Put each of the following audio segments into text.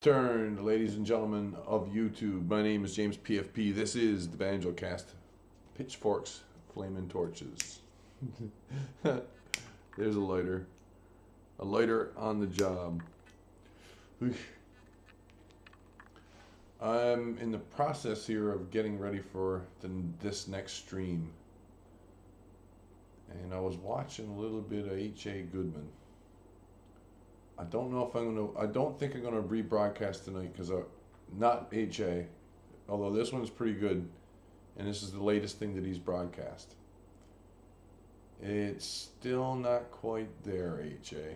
Turn, ladies and gentlemen of YouTube. My name is James PFP. This is the Banjocast. Pitchforks, flaming torches. There's a lighter. A lighter on the job. I'm in the process here of getting ready for this next stream. And I was watching a little bit of H.A. Goodman. I don't know if I don't think I'm gonna rebroadcast tonight because not H.A. Although this one's pretty good, and this is the latest thing that he's broadcast. It's still not quite there, H.A.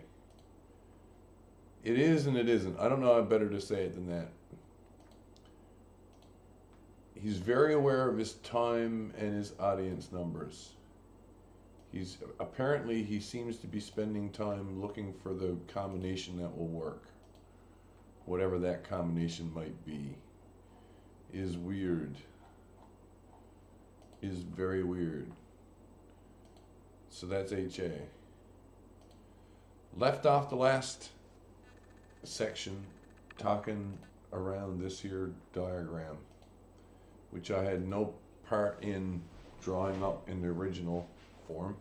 It is and it isn't. I don't know how better to say it than that. He's very aware of his time and his audience numbers. Apparently he seems to be spending time looking for the combination that will work. Whatever that combination might be is weird. Is very weird. So that's HA. Left off the last section talking around this here diagram, which I had no part in drawing up in the original form,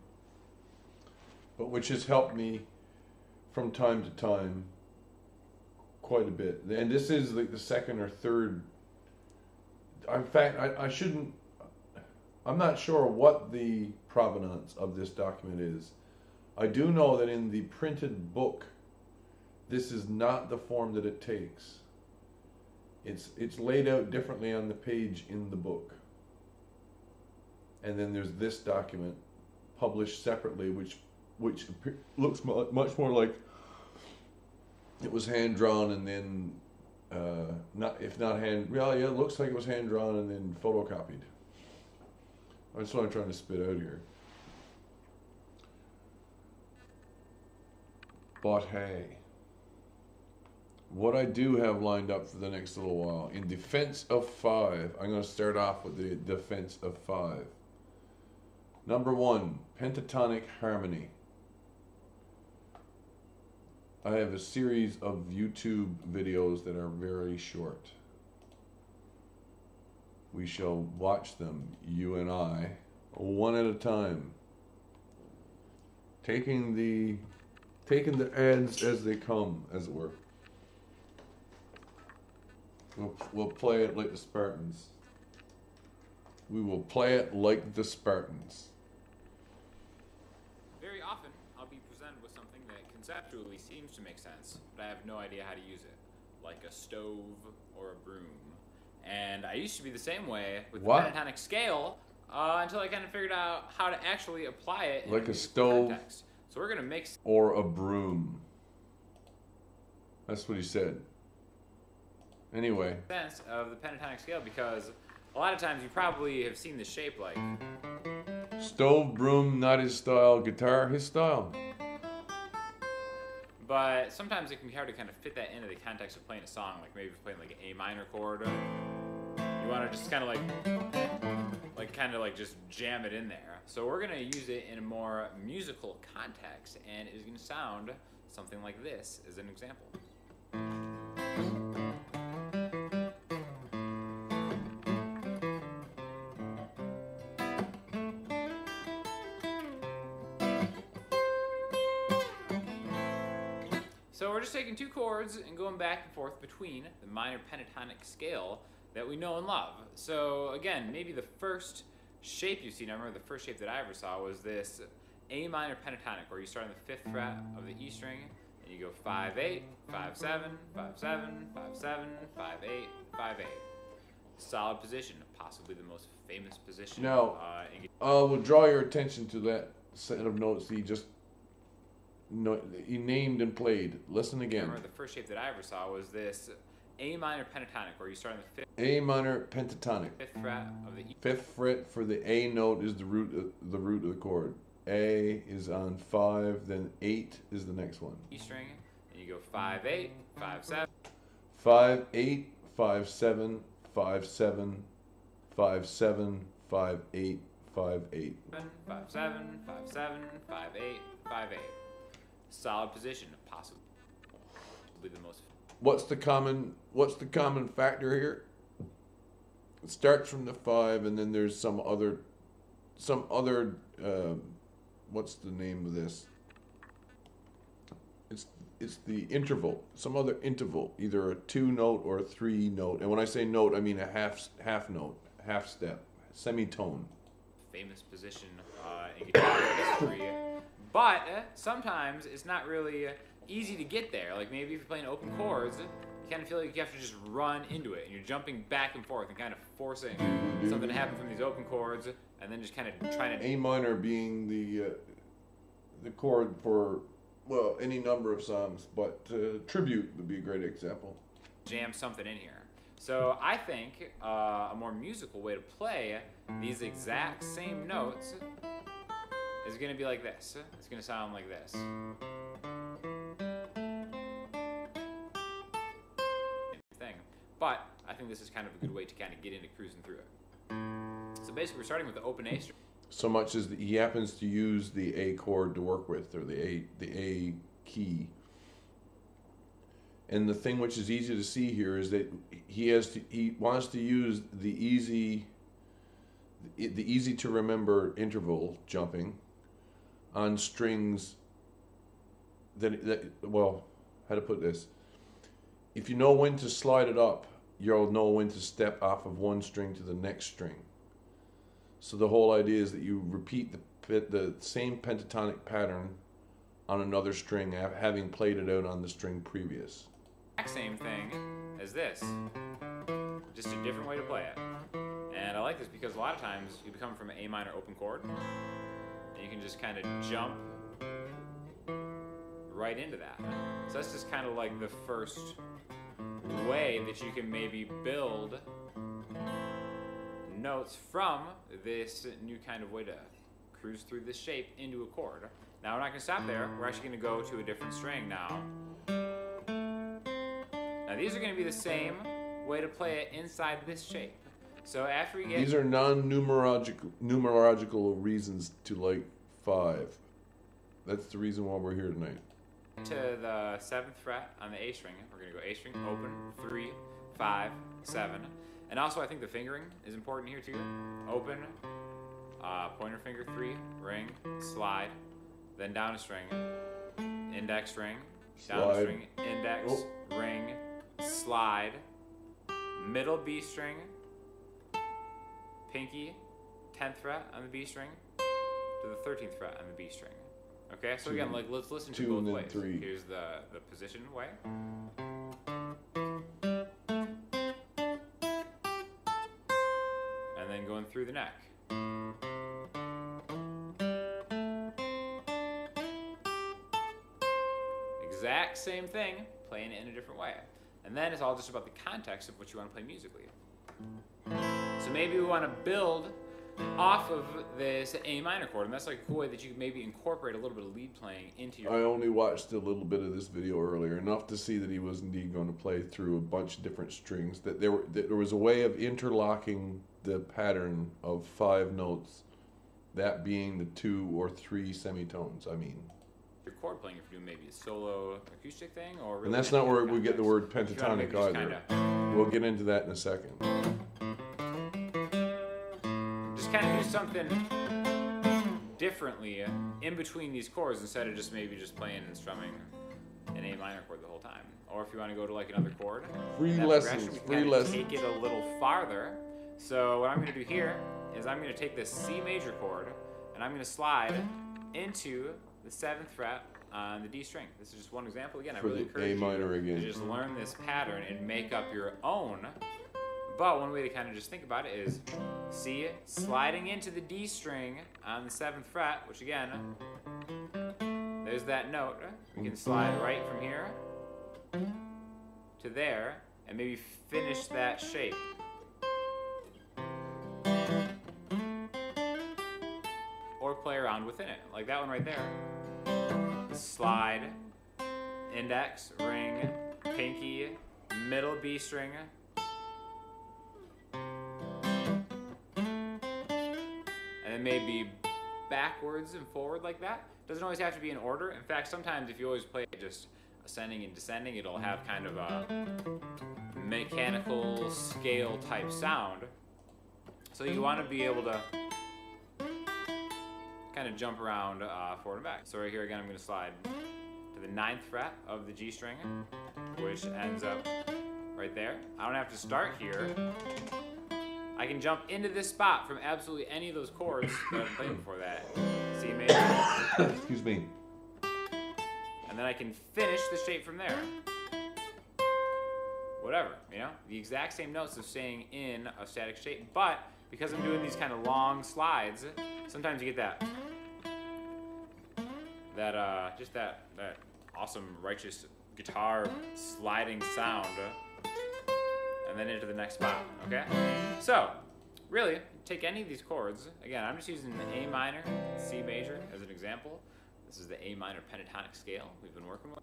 but which has helped me from time to time quite a bit. And this is like the second or third. In fact, I'm not sure what the provenance of this document is. I do know that in the printed book, this is not the form that it takes. It's laid out differently on the page in the book. And then there's this document published separately, which looks much more like it was hand drawn and then it looks like it was hand drawn and then photocopied. That's what I'm trying to spit out here. But hey, what I do have lined up for the next little while, in defense of 5, I'm going to start off with the defense of 5. Number 1, pentatonic harmony. I have a series of YouTube videos that are very short. We shall watch them, you and I, one at a time. Taking the ads as they come, as it were. We'll play it like the Spartans. We will play it like the Spartans. Very often, I'll be presented with something that conceptually seems to make sense, but I have no idea how to use it, like a stove or a broom. And I used to be the same way with the pentatonic scale until I kind of figured out how to actually apply it in like a stove context. So we're gonna mix or a broom. That's what he said. Anyway, sense of the pentatonic scale, because a lot of times you probably have seen the shape like stove, broom, not his style, guitar, his style. But sometimes it can be hard to kind of fit that into the context of playing a song, like maybe if you're playing like an A minor chord. You want to just kind of just jam it in there. So we're going to use it in a more musical context, and it is going to sound something like this as an example. So we're just taking two chords and going back and forth between the minor pentatonic scale that we know and love. So again, maybe the first shape you've seen, I remember the first shape that I ever saw was this A minor pentatonic, where you start on the 5th fret of the E string, and you go 5, 8, 5, 7, 5, 7, 5, 7, 5, 8, 5, 8. Solid position, possibly the most famous position. Now, we'll draw your attention to that set of notes he named and played. Listen again. I remember the first shape that I ever saw was this A minor pentatonic, where you start on the 5th. A minor pentatonic. 5th fret of the E. 5th fret for the A note is the root of the chord. A is on 5, then 8 is the next one. E string, and you go 5, 8, 5, 7. 5, 8, 5, 7, 5, 7, 5, 7, 5, 8, 5, 8. 5, 7, 5, 7, 5, 8, 5, 8. Solid position, possibly the most what's the common factor here? It starts from the 5, and then there's some other what's the name of this? It's the interval, some other interval, either a 2-note or a 3-note. And when I say note, I mean a half note, half step, semitone. Famous position in guitar history. But sometimes it's not really easy to get there. Like maybe if you're playing open chords, you kind of feel like you have to just run into it, and you're jumping back and forth and kind of forcing something to happen from these open chords, and then just kind of trying to... A minor being the chord for, well, any number of songs, but Tribute would be a great example. Jam something in here. So I think a more musical way to play these exact same notes is going to be like this. It's going to sound like this. Thing. But I think this is kind of a good way to kind of get into cruising through it. So basically we're starting with the open A string. So much as he happens to use the A chord to work with, or the A key. And the thing which is easy to see here is that he wants to use the easy to remember interval jumping on strings that well, how to put this? If you know when to slide it up, you'll know when to step off of one string to the next string. So the whole idea is that you repeat the same pentatonic pattern on another string, having played it out on the string previous. Same thing as this, just a different way to play it. And I like this because a lot of times you become from an A minor open chord, and you can just kind of jump right into that. So that's just kind of like the first way that you can maybe build notes from this new kind of way to cruise through this shape into a chord. Now we're not going to stop there. We're actually going to go to a different string now. Now these are going to be the same way to play it inside this shape. So after we get... These are numerological reasons to like 5. That's the reason why we're here tonight. To the 7th fret on the A string, we're going to go A string, open, 3, 5, 7. And also I think the fingering is important here too. Open, pointer finger 3, ring, slide, then down a string, index ring, down a string, index, ring, slide, middle B string, pinky, 10th fret on the B string, to the 13th fret on the B string. Okay, so again, like let's listen to both ways. 3. Here's the position way. And then going through the neck. Exact same thing, playing it in a different way. And then it's all just about the context of what you want to play musically. So maybe we want to build off of this A minor chord, and that's like a cool way that you can maybe incorporate a little bit of lead playing into your... I only watched a little bit of this video earlier, enough to see that he was indeed going to play through a bunch of different strings, that there was a way of interlocking the pattern of 5 notes, that being the 2 or 3 semitones, I mean. Your chord playing, if you're doing maybe a solo acoustic thing, or really... And that's not where we get the word pentatonic either. We'll get into that in a second. Kind of do something differently in between these chords instead of just maybe just playing and strumming an A minor chord the whole time. Or if you want to go to like another chord, free lessons. Take it a little farther. So what I'm going to do here is I'm going to take this C major chord and I'm going to slide into the 7th fret on the D string. This is just one example. Again, I really encourage you to just learn this pattern and make up your own. But one way to kind of just think about it is C sliding into the D string on the 7th fret, which again, there's that note. We can slide right from here to there and maybe finish that shape. Or play around within it, like that one right there. Slide, index, ring, pinky, middle B string, and maybe backwards and forward like that. Doesn't always have to be in order. In fact, sometimes if you always play it just ascending and descending, it'll have kind of a mechanical scale type sound. So you want to be able to kind of jump around forward and back. So right here again, I'm going to slide to the 9th fret of the G string, which ends up right there. I don't have to start here. I can jump into this spot from absolutely any of those chords that I've played before that. C major. Excuse me. And then I can finish the shape from there. Whatever, you know? The exact same notes of staying in a static shape, but because I'm doing these kind of long slides, sometimes you get that awesome righteous guitar sliding sound, and then into the next spot, okay? So, really, take any of these chords. Again, I'm just using the A minor, C major as an example. This is the A minor pentatonic scale we've been working with.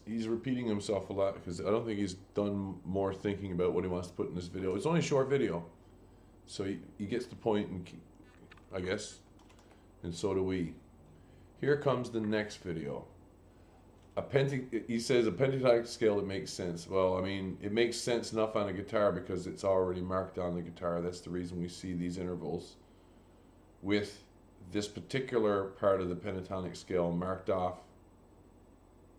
He's repeating himself a lot because I don't think he's done more thinking about what he wants to put in this video. It's only a short video, so he gets the point, and I guess, and so do we. Here comes the next video. He says a pentatonic scale that makes sense. Well, I mean, it makes sense enough on a guitar because it's already marked on the guitar. That's the reason we see these intervals with this particular part of the pentatonic scale marked off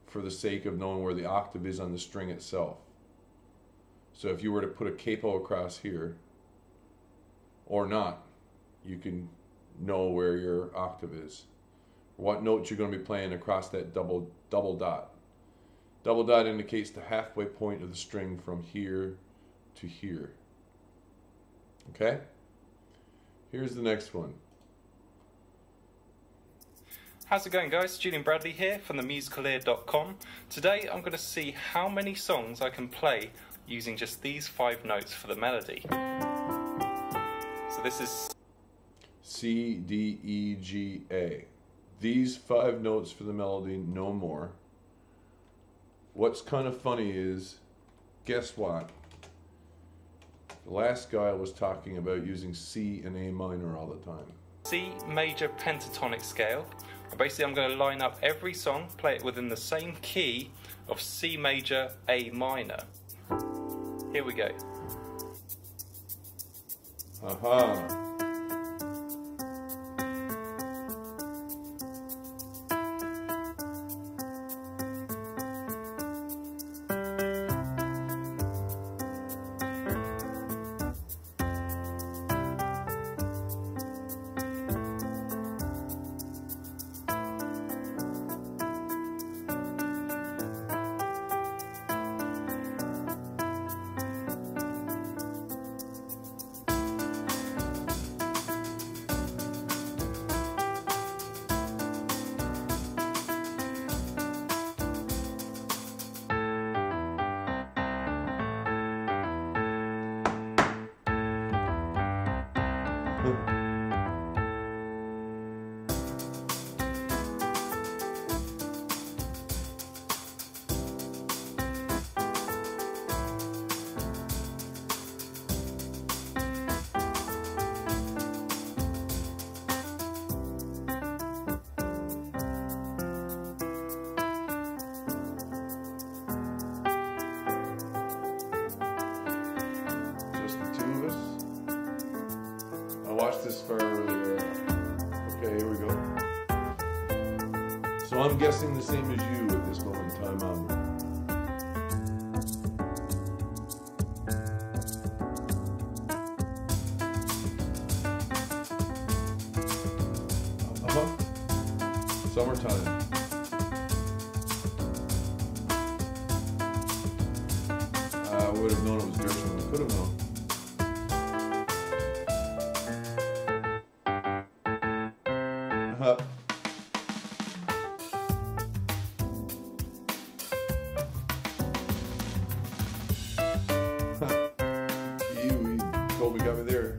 for the sake of knowing where the octave is on the string itself. So if you were to put a capo across here, or not, you can know where your octave is. What note you're going to be playing across that double dot. Double dot indicates the halfway point of the string from here to here. Okay? Here's the next one. How's it going, guys? Julian Bradley here from themusical.com. Today I'm going to see how many songs I can play using just these 5 notes for the melody. So this is C, D, E, G, A. These 5 notes for the melody, no more. What's kind of funny is, guess what? The last guy was talking about using C and A minor all the time. C major pentatonic scale. And basically I'm going to line up every song, play it within the same key of C major, A minor. Here we go. Aha. Watched this far earlier. Okay, here we go. So I'm guessing the same as you at this moment in time onward. Summertime. I would have known it was Dulcimer. Could have known. You totally got me there.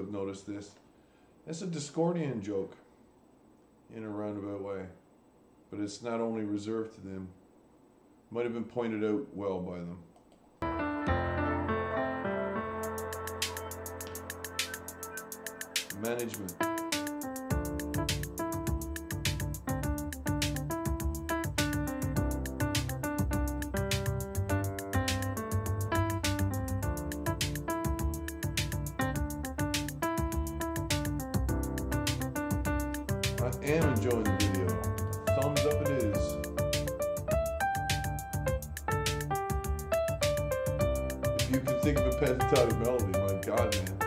have noticed this. It's a Discordian joke in a roundabout way, but it's not only reserved to them. Might have been pointed out well by them. Management. I am enjoying the video. Thumbs up it is. If you can think of a pentatonic melody, my God, man.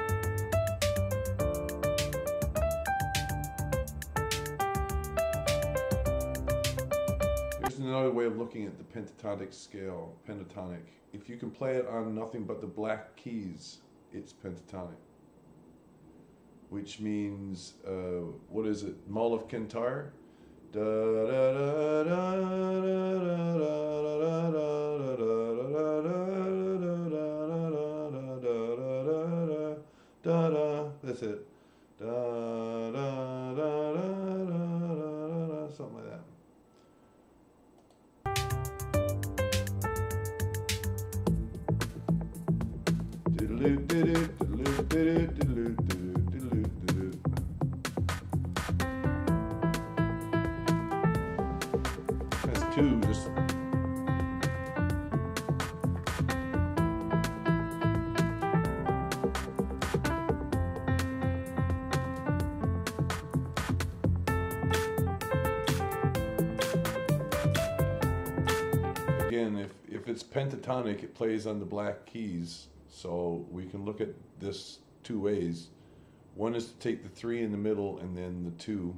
Here's another way of looking at the pentatonic scale. Pentatonic. If you can play it on nothing but the black keys, it's pentatonic. Which means, what is it? Mull of Kintyre? Da da da da da da. That's it. Da da da da, something like that. That's two. Just again, if it's pentatonic, it plays on the black keys. So we can look at this two ways. One is to take the 3 in the middle and then the 2.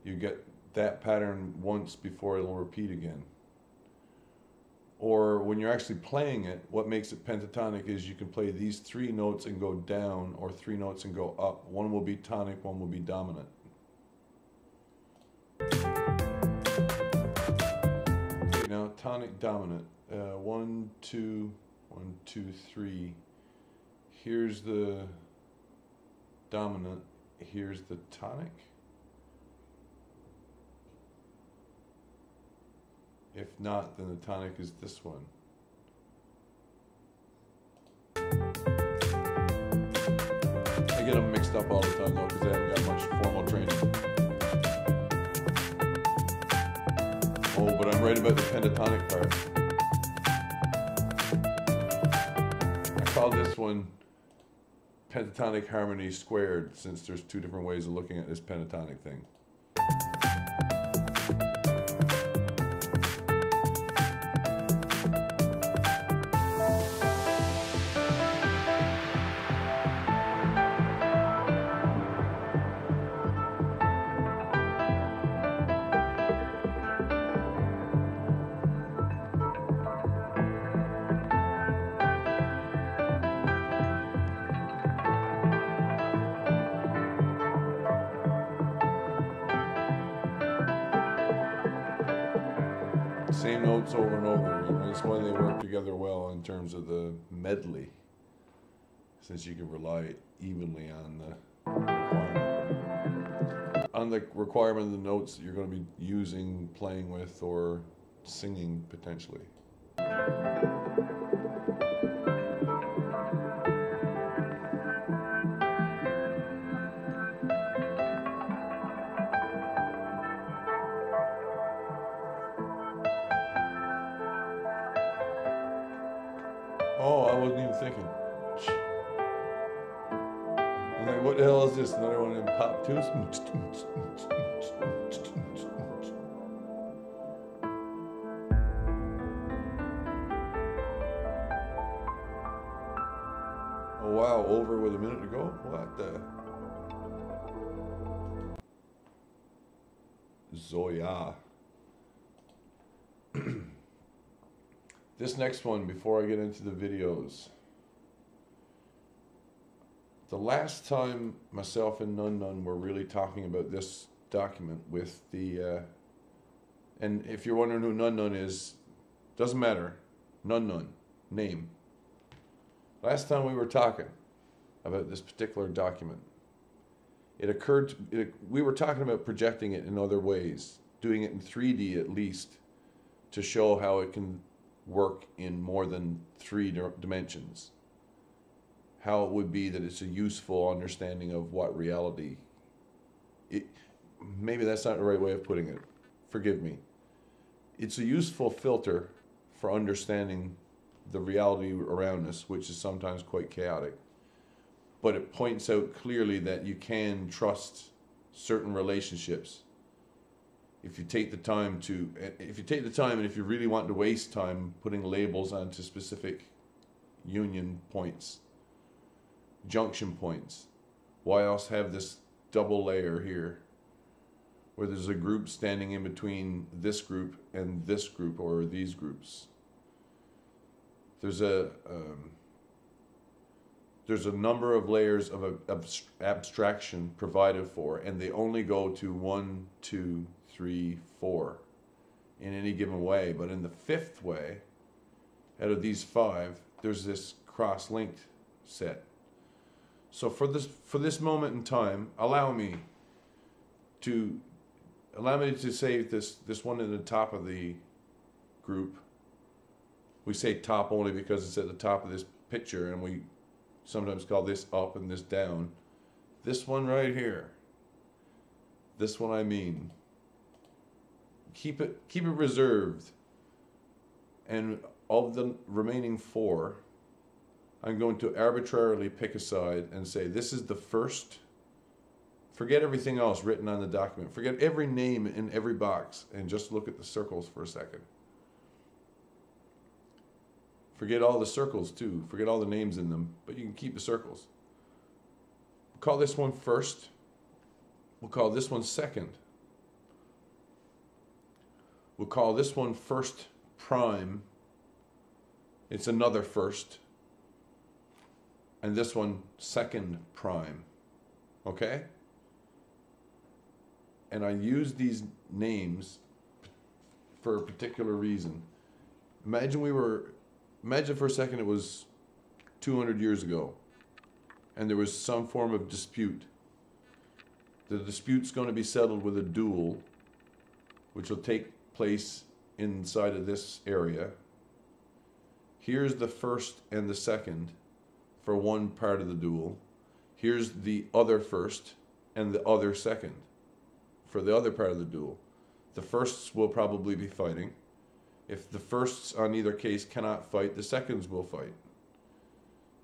You get that pattern once before it'll repeat again. Or when you're actually playing it, what makes it pentatonic is you can play these 3 notes and go down, or 3 notes and go up. One will be tonic, one will be dominant. Okay, now tonic, dominant. 1, 2, 1, 2, 3. Here's the dominant. Here's the tonic. If not, then the tonic is this one. I get them mixed up all the time though because I haven't got much formal training. Oh, but I'm right about the pentatonic part. I call this one pentatonic harmony squared, since there's 2 different ways of looking at this pentatonic thing. Same notes over and over. You know, that's why they work together well in terms of the medley, since you can rely evenly on the requirement of the notes that you're going to be using, playing with, or singing potentially. Oh, I wasn't even thinking. I'm like, what the hell is this? Another one of them pop twos? Oh wow, over with a minute to go? What the? Zoya. This next one, before I get into the videos. The last time myself and Nun Nun were really talking about this document with the, and if you're wondering who Nun Nun is, doesn't matter. Nun Nun, name. Last time we were talking, about this particular document. We were talking about projecting it in other ways, doing it in 3D at least, to show how it can work in more than 3 dimensions. How it would be that it's a useful understanding of what reality. Maybe that's not the right way of putting it. Forgive me. It's a useful filter for understanding the reality around us, which is sometimes quite chaotic. But it points out clearly that you can trust certain relationships if you take the time and if you really want to waste time putting labels onto specific union points, junction points. Why else have this double layer here where there's a group standing in between this group and this group or these groups? There's a number of layers of abstraction provided for, and they only go to 1, 2, 3, 4 in any given way. But in the 5th way, out of these 5, there's this cross-linked set. So for this moment in time, allow me to say this one at the top of the group. We say top only because it's at the top of this picture, and we sometimes call this up and this down. This one right here. This one I mean. Keep it reserved. And of the remaining 4, I'm going to arbitrarily pick a side and say this is the first. Forget everything else written on the document. Forget every name in every box and just look at the circles for a second. Forget all the circles too. Forget all the names in them, but you can keep the circles. We'll call this one first. We'll call this one second. We'll call this one first prime. It's another first. And this one second prime. Okay? And I use these names for a particular reason. Imagine for a second it was 200 years ago and there was some form of dispute. The dispute's going to be settled with a duel, which will take place inside of this area. Here's the first and the second for one part of the duel. Here's the other first and the other second for the other part of the duel. The firsts will probably be fighting. If the firsts on either case cannot fight, the seconds will fight.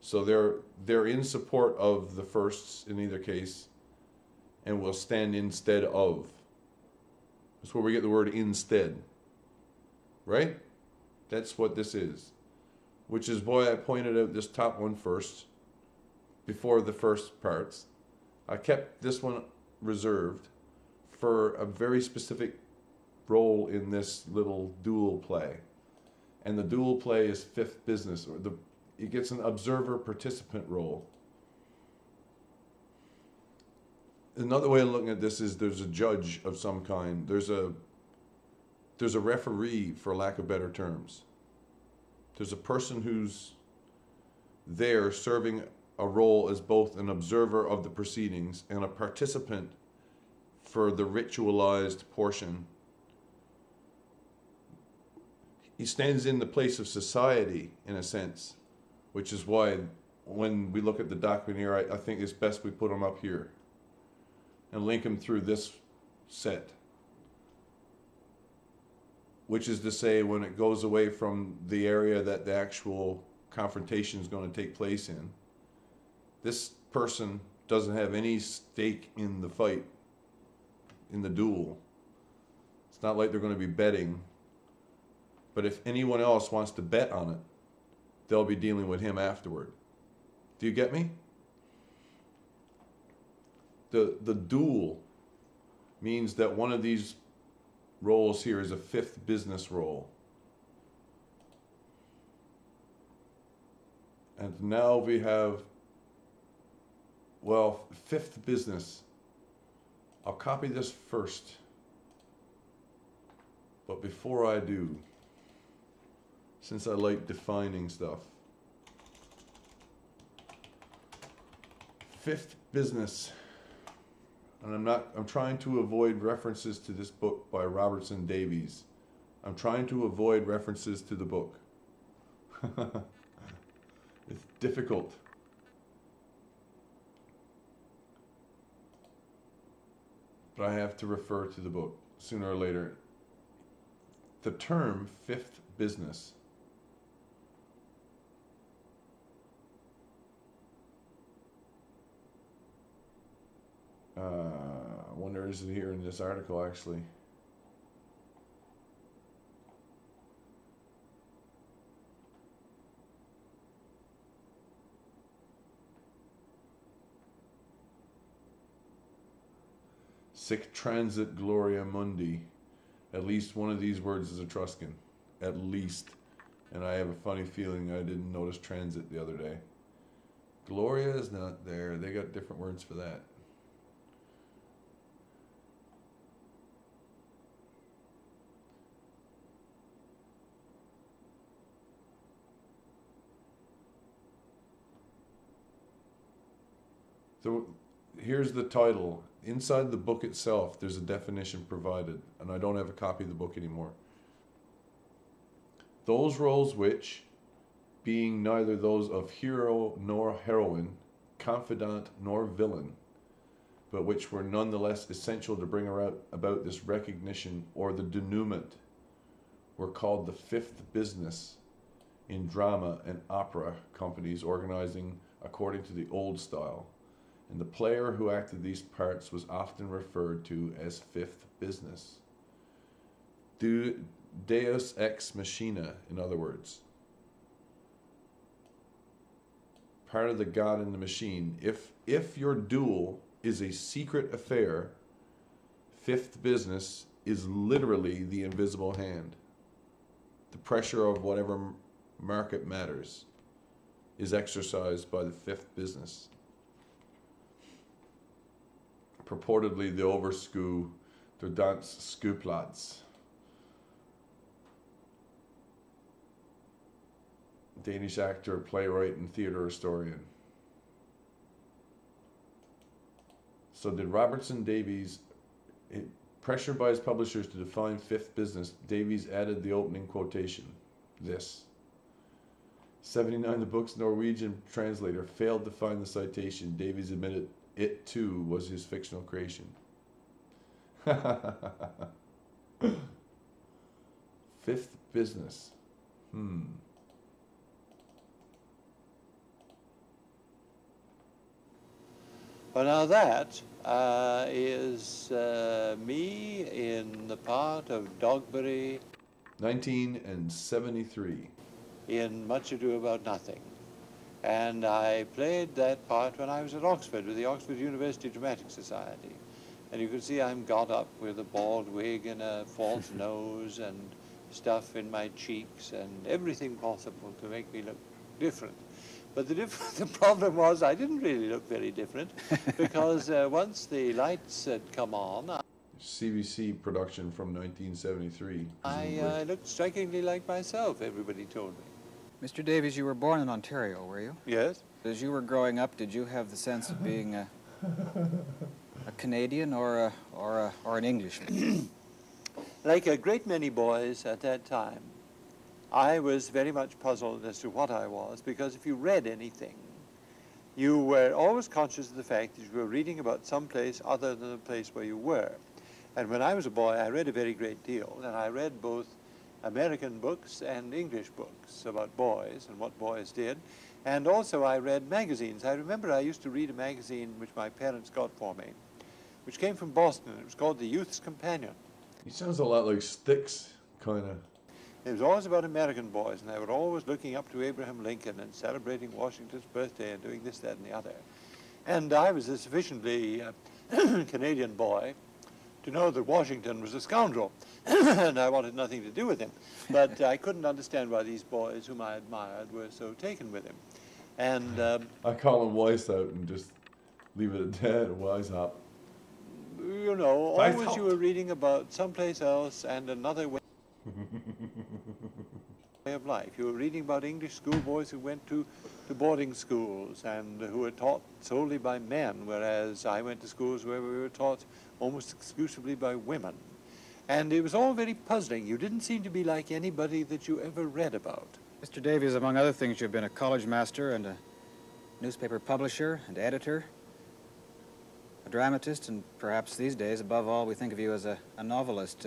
So they're in support of the firsts in either case and will stand instead of. That's where we get the word instead. Right? That's what this is. Which is why I pointed out this top one first before the first parts. I kept this one reserved for a very specific role in this little dual play. And the dual play is 5th business, or it gets an observer participant role. Another way of looking at this is there's a judge of some kind. There's a referee, for lack of better terms. There's a person who's there serving a role as both an observer of the proceedings and a participant for the ritualized portion. He stands in the place of society, in a sense, which is why when we look at the document here, I think it's best we put him up here and link him through this set. Which is to say, when it goes away from the area that the actual confrontation is going to take place in, this person doesn't have any stake in the fight, in the duel. It's not like they're going to be betting. But if anyone else wants to bet on it, they'll be dealing with him afterward. Do you get me? The duel means that one of these roles here is a 5th business role. And now we have, 5th business. I'll copy this first. But before I do, since I like defining stuff, Fifth Business. And I'm trying to avoid references to this book by Robertson Davies. I'm trying to avoid references to the book. It's difficult. But I have to refer to the book sooner or later. The term fifth business I wonder, is it here in this article actually? Sic transit gloria mundi. At least one of these words is Etruscan. At least. And I have a funny feeling I didn't notice transit the other day. Gloria is not there. They got different words for that. So here's the title. Inside the book itself, there's a definition provided, and I don't have a copy of the book anymore. Those roles which, being neither those of hero nor heroine, confidant nor villain, but which were nonetheless essential to bring about this recognition or the denouement, were called the fifth business in drama and opera companies organizing according to the old style. And the player who acted these parts was often referred to as fifth business. Deus ex machina, in other words. Part of the God in the machine. If your duel is a secret affair, fifth business is literally the invisible hand. The pressure of whatever market matters is exercised by the fifth business. Purportedly the oversku, der dans skuplats. Danish actor, playwright, and theater historian. So did Robertson Davies, pressured by his publishers to define fifth business, Davies added the opening quotation, this. 79, the book's Norwegian translator failed to find the citation. Davies admitted it too was his fictional creation. Fifth business. Well, now that is me in the part of Dogberry. 1973. In Much Ado About Nothing. And I played that part when I was at Oxford with the Oxford University Dramatic Society. And you can see I'm got up with a bald wig and a false nose and stuff in my cheeks and everything possible to make me look different. But the problem was I didn't really look very different because once the lights had come on, CBC production from 1973. I looked strikingly like myself, everybody told me. Mr. Davies, you were born in Ontario, were you? Yes. As you were growing up, did you have the sense of being a Canadian or an Englishman? Like a great many boys at that time, I was very much puzzled as to what I was, because if you read anything, you were always conscious of the fact that you were reading about some place other than the place where you were. And when I was a boy, I read a very great deal, and I read both American books and English books about boys and what boys did. And also I read magazines. I remember I used to read a magazine which my parents got for me, which came from Boston. It was called The Youth's Companion. He sounds a lot like Styx, kind of. It was always about American boys, and they were always looking up to Abraham Lincoln and celebrating Washington's birthday and doing this, that, and the other. And I was a sufficiently Canadian boy to know that Washington was a scoundrel, and I wanted nothing to do with him. But I couldn't understand why these boys whom I admired were so taken with him. And I call him Wise Out and just leave it at that, Wise Up. You know, always you were reading about someplace else and another way. of life. You were reading about English schoolboys who went to boarding schools and who were taught solely by men, whereas I went to schools where we were taught almost exclusively by women. And it was all very puzzling. You didn't seem to be like anybody that you ever read about. Mr. Davies, among other things, you've been a college master and a newspaper publisher and editor, a dramatist, and perhaps these days, above all, we think of you as a novelist.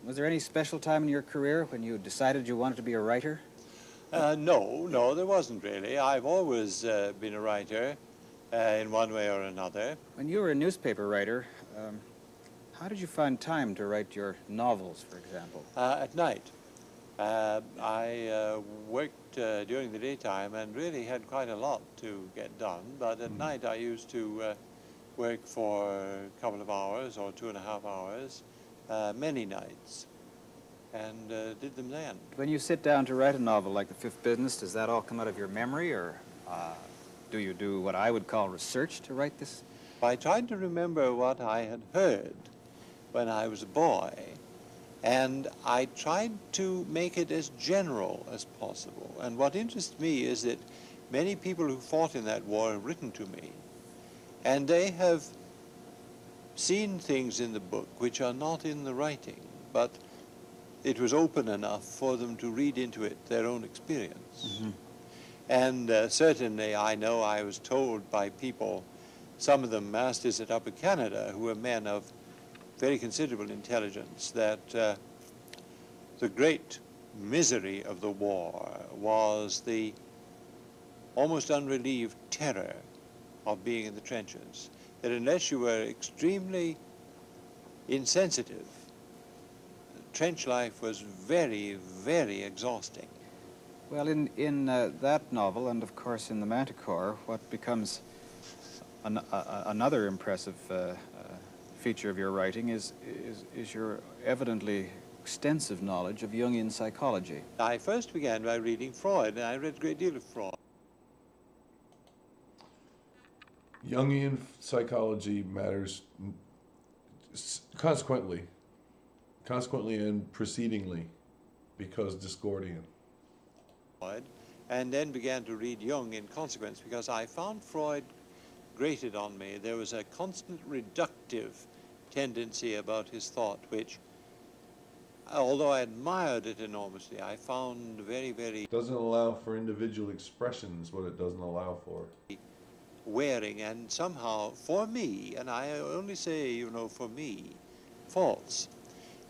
Was there any special time in your career when you decided you wanted to be a writer? No, there wasn't really. I've always been a writer in one way or another. When you were a newspaper writer, how did you find time to write your novels, for example? At night. I worked during the daytime and really had quite a lot to get done, but at night I used to work for a couple of hours or 2.5 hours, many nights, and did them then. When you sit down to write a novel like The Fifth Business, does that all come out of your memory, or do you do what I would call research to write this? I tried to remember what I had heard when I was a boy, and I tried to make it as general as possible. And what interests me is that many people who fought in that war have written to me, and they have seen things in the book which are not in the writing, but it was open enough for them to read into it their own experience. Mm-hmm. And certainly I know I was told by people, some of them masters at Upper Canada, who were men of very considerable intelligence, that the great misery of the war was the almost unrelieved terror of being in the trenches, that unless you were extremely insensitive, trench life was very, very exhausting. Well, in that novel, and of course in The Manticore, what becomes another impressive feature of your writing is your evidently extensive knowledge of Jungian psychology. I first began by reading Freud, and I read a great deal of Freud. Jungian psychology matters consequently and precedingly, because Discordian. And then began to read Jung in consequence, because I found Freud grated on me. There was a constant reductive tendency about his thought, which, although I admired it enormously, I found very, very... Doesn't allow for individual expressions, what it doesn't allow for. Wearing, and somehow, for me, and I only say, you know, for me, false.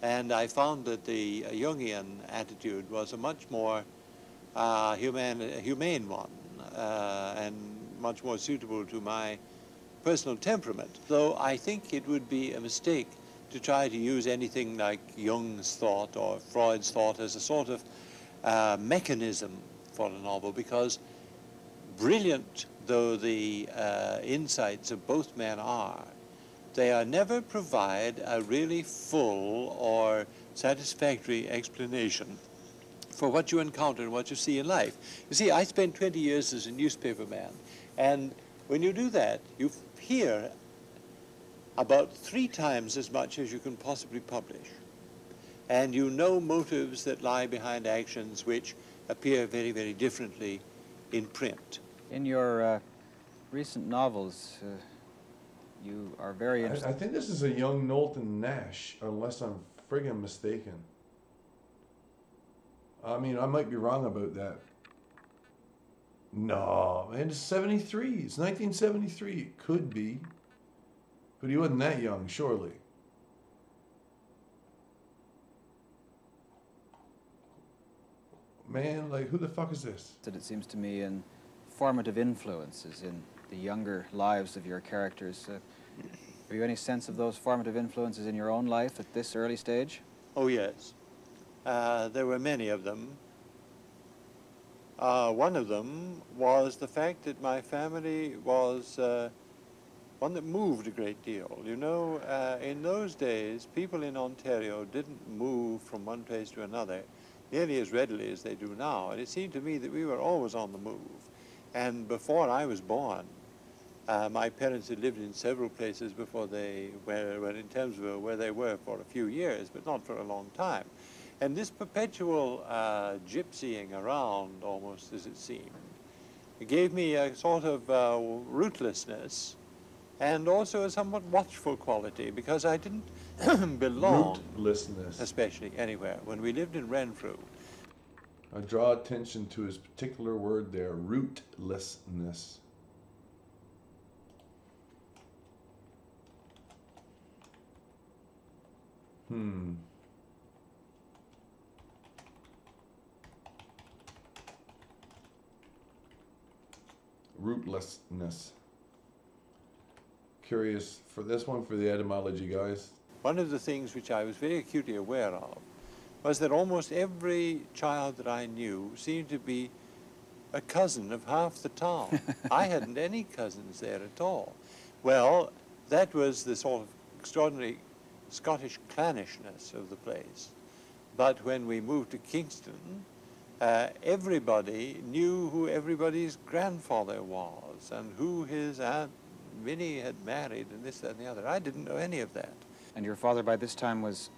And I found that the Jungian attitude was a much more humane one, and much more suitable to my personal temperament. Though I think it would be a mistake to try to use anything like Jung's thought or Freud's thought as a sort of mechanism for a novel, because brilliant though the insights of both men are, they never provide a really full or satisfactory explanation for what you encounter and what you see in life. You see, I spent 20 years as a newspaper man, and when you do that, you hear about 3 times as much as you can possibly publish. And you know motives that lie behind actions which appear very, very differently in print. In your recent novels, you are very interested. I think this is a young Knowlton Nash, unless I'm friggin' mistaken. I mean, I might be wrong about that. No, man, it's 73. It's 1973. It could be. But he wasn't that young, surely. Man, like, who the fuck is this? It seems to me in formative influences in the younger lives of your characters. Have you any sense of those formative influences in your own life at this early stage? Oh, yes. There were many of them. One of them was the fact that my family was one that moved a great deal. You know, in those days, people in Ontario didn't move from one place to another nearly as readily as they do now. And it seemed to me that we were always on the move. And before I was born, my parents had lived in several places before they were in Thamesville, where they were for a few years, but not for a long time. And this perpetual gypsying around, almost as it seemed, it gave me a sort of rootlessness and also a somewhat watchful quality, because I didn't belong, Rootlessness. especially anywhere. When we lived in Renfrew, I draw attention to his particular word there, rootlessness. Rootlessness. Curious for this one, for the etymology, guys. one of the things which I was very acutely aware of was that almost every child that I knew seemed to be a cousin of half the town. I hadn't any cousins there at all. Well, that was the sort of extraordinary Scottish clannishness of the place. But when we moved to Kingston, everybody knew who everybody's grandfather was and who his Aunt Minnie had married and this, that, and the other. I didn't know any of that. And your father by this time was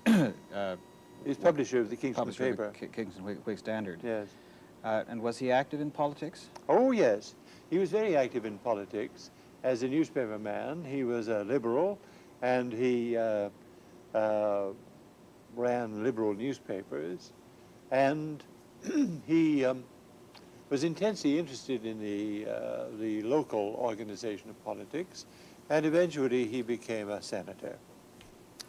He's publisher of the Kingston publisher paper. of the Kingston Whig Standard. Yes. And was he active in politics? Oh, yes. He was very active in politics. As a newspaper man, he was a liberal, and he ran liberal newspapers, and he was intensely interested in the local organization of politics, and eventually he became a senator.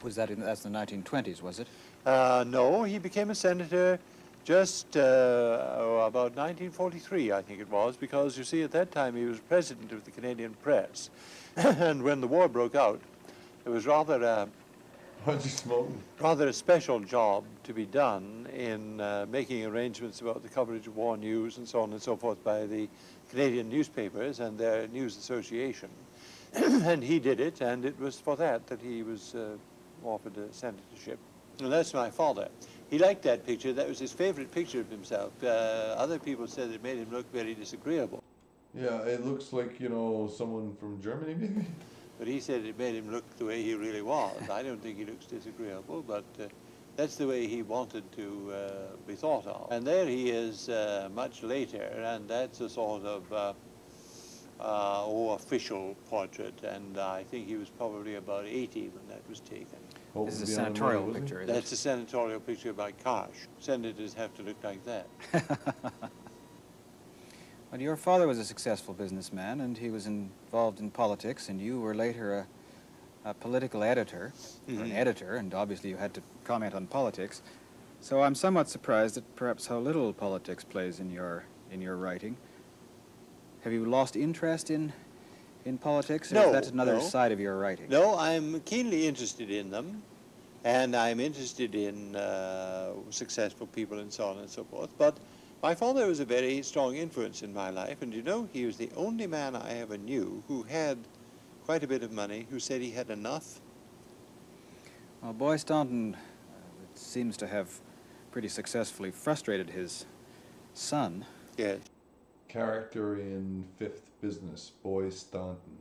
Was that that's the 1920s, was it? No, he became a senator just about 1943, I think it was, because you see, at that time he was president of the Canadian Press, and when the war broke out, it was rather What's he smoking? rather a special job to be done in making arrangements about the coverage of war news and so on and so forth by the Canadian newspapers and their news association. And he did it, and it was for that that he was offered a senatorship. And that's my father. He liked that picture. That was his favorite picture of himself. Other people said it made him look very disagreeable. Yeah, it looks like, you know, someone from Germany, maybe? But he said it made him look the way he really was. I don't think he looks disagreeable, but that's the way he wanted to be thought of. And there he is much later, and that's a sort of official portrait, and I think he was probably about 80 when that was taken. This is a senatorial picture, is That's a senatorial picture by Karsh. Senators have to look like that. Well, your father was a successful businessman, and he was involved in politics, and you were later a political editor, or an editor, and obviously you had to comment on politics. So I'm somewhat surprised at perhaps how little politics plays in your writing. Have you lost interest in politics, or No, is that another no. side of your writing? No, I'm keenly interested in them, and I'm interested in successful people and so on and so forth. But my father was a very strong influence in my life, and you know, he was the only man I ever knew who had quite a bit of money, who said he had enough. Well, Boy Staunton seems to have pretty successfully frustrated his son. Yes. Character in Fifth Business, Boy Staunton.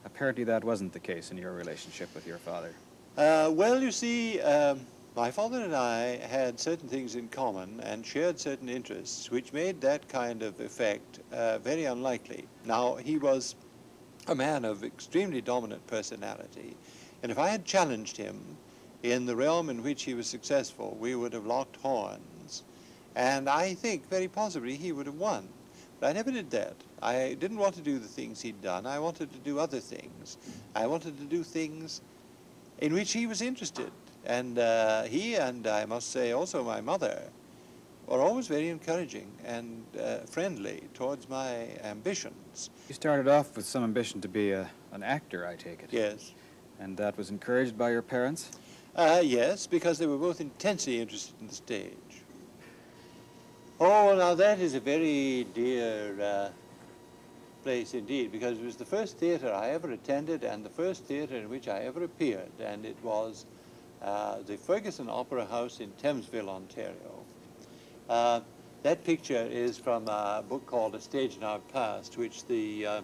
Apparently that wasn't the case in your relationship with your father. Well, you see, my father and I had certain things in common and shared certain interests, which made that kind of effect very unlikely. Now, he was a man of extremely dominant personality, and if I had challenged him in the realm in which he was successful, we would have locked horns, and I think very possibly he would have won. But I never did that. I didn't want to do the things he'd done. I wanted to do other things. I wanted to do things in which he was interested. And he, and I must say also my mother, were always very encouraging and friendly towards my ambitions. You started off with some ambition to be an actor, I take it. Yes. And that was encouraged by your parents? Yes, because they were both intensely interested in the stage. Oh, now that is a very dear place indeed, because it was the first theatre I ever attended and the first theatre in which I ever appeared, and it was the Ferguson Opera House in Thamesville, Ontario. That picture is from a book called A Stage in Our Past, which the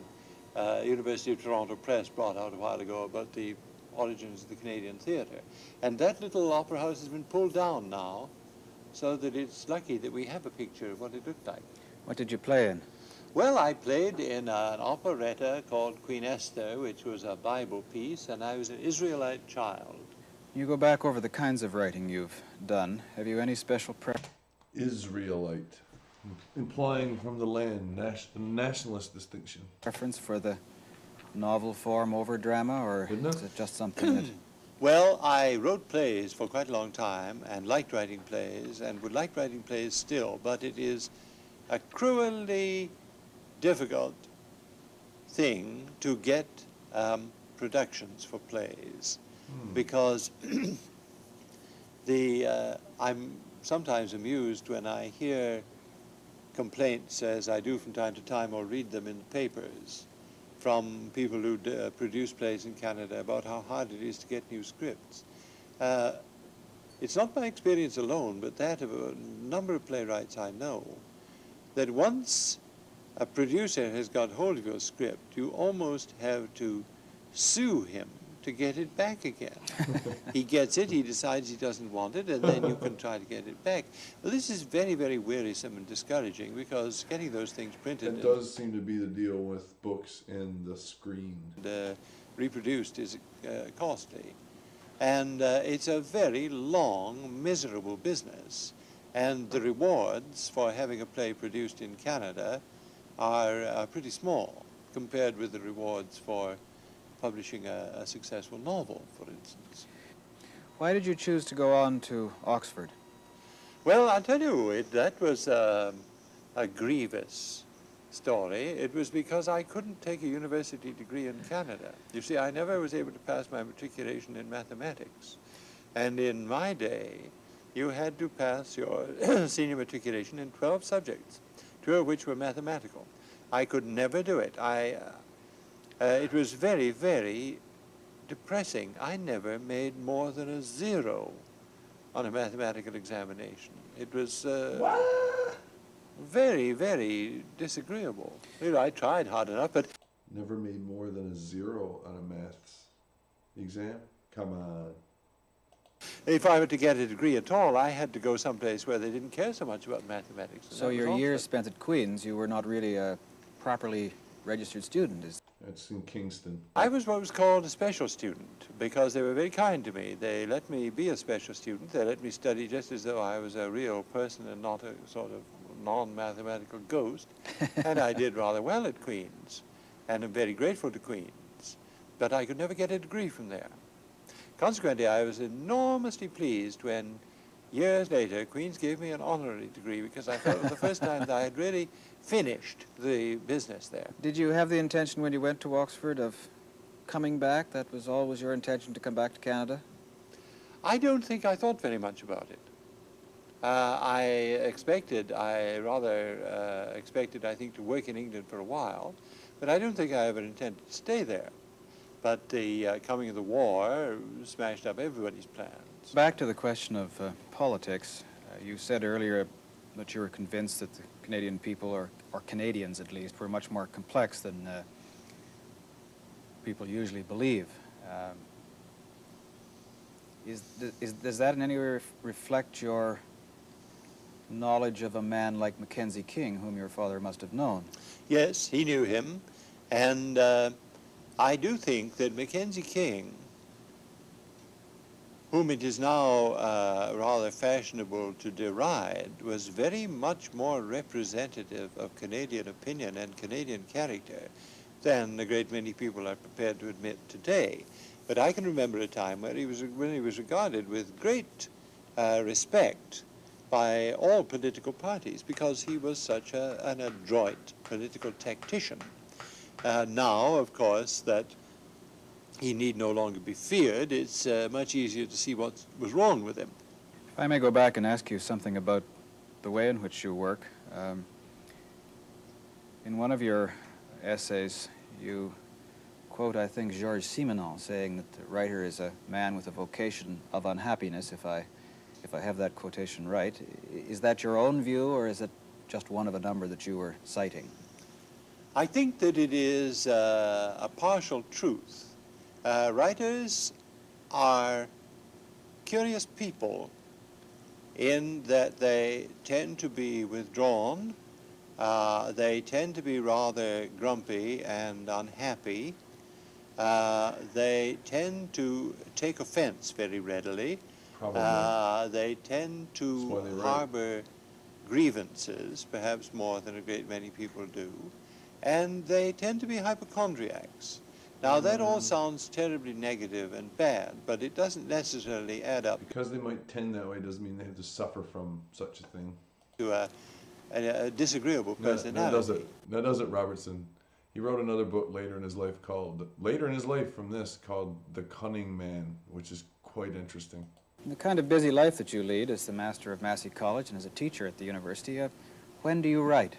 University of Toronto Press brought out a while ago about the origins of the Canadian theatre. And that little opera house has been pulled down now, so that it's lucky that we have a picture of what it looked like. What did you play in? Well, I played in an operetta called Queen Esther, which was a Bible piece, and I was an Israelite child. You go back over the kinds of writing you've done. Have you any special preference? Israelite, implying from the land, nationalist distinction. Preference for the novel form over drama, or Isn't it? is it just something that... Well, I wrote plays for quite a long time and liked writing plays and would like writing plays still, but it is a cruelly difficult thing to get productions for plays because I'm sometimes amused when I hear complaints, as I do from time to time, or read them in the papers, from people who produce plays in Canada about how hard it is to get new scripts. It's not my experience alone, but that of a number of playwrights I know, that once a producer has got hold of your script, you almost have to sue him to get it back again. He gets it, he decides he doesn't want it, and then you can try to get it back. Well, this is very, very wearisome and discouraging because getting those things printed It does seem to be the deal with books and the screen. and reproduced is costly. And it's a very long, miserable business. And the rewards for having a play produced in Canada are pretty small compared with the rewards for publishing a successful novel, for instance. Why did you choose to go on to Oxford? Well, I'll tell you, that was a grievous story. It was because I couldn't take a university degree in Canada. You see, I never was able to pass my matriculation in mathematics. And in my day, you had to pass your senior matriculation in 12 subjects, 2 of which were mathematical. I could never do it. It was very, very depressing. I never made more than a 0 on a mathematical examination. It was very, very disagreeable. You know, I tried hard enough, but... Never made more than a 0 on a maths exam? Come on. If I were to get a degree at all, I had to go someplace where they didn't care so much about mathematics. So your years spent at Queen's, you were not really a properly registered student, is... That's in Kingston. I was what was called a special student because they were very kind to me. They let me be a special student. They let me study just as though I was a real person and not a sort of non-mathematical ghost. And I did rather well at Queen's, and I'm very grateful to Queen's. But I could never get a degree from there. Consequently, I was enormously pleased when years later Queen's gave me an honorary degree because I felt for the first time that I had really finished the business there. Did you have the intention when you went to Oxford of coming back? That was always your intention to come back to Canada? I don't think I thought very much about it. I rather expected, I think, to work in England for a while, but I don't think I ever intended to stay there. But the coming of the war smashed up everybody's plans. Back to the question of politics. You said earlier that you were convinced that the Canadian people, or Canadians at least, were much more complex than people usually believe. Does that in any way reflect your knowledge of a man like Mackenzie King, whom your father must have known? Yes, he knew him, and I do think that Mackenzie King, whom it is now rather fashionable to deride, was very much more representative of Canadian opinion and Canadian character than a great many people are prepared to admit today. But I can remember a time when he was regarded with great respect by all political parties because he was such an adroit political tactician. Now, of course, that he need no longer be feared, it's much easier to see what was wrong with him. If I may go back and ask you something about the way in which you work. In one of your essays, you quote, I think, Georges Simenon, saying that the writer is a man with a vocation of unhappiness, if I have that quotation right. Is that your own view, or is it just one of a number that you were citing? I think that it is a partial truth. Writers are curious people in that they tend to be withdrawn, they tend to be rather grumpy and unhappy, they tend to take offense very readily, Probably. they tend That's why they to write. harbor grievances, perhaps more than a great many people do, and they tend to be hypochondriacs. Now, that all sounds terribly negative and bad, but it doesn't necessarily add up Because they might tend that way doesn't mean they have to suffer from such a thing. to a disagreeable That personality. does it, Robertson. He wrote another book later in his life from this, called The Cunning Man, which is quite interesting. The kind of busy life that you lead as the master of Massey College and as a teacher at the university, when do you write?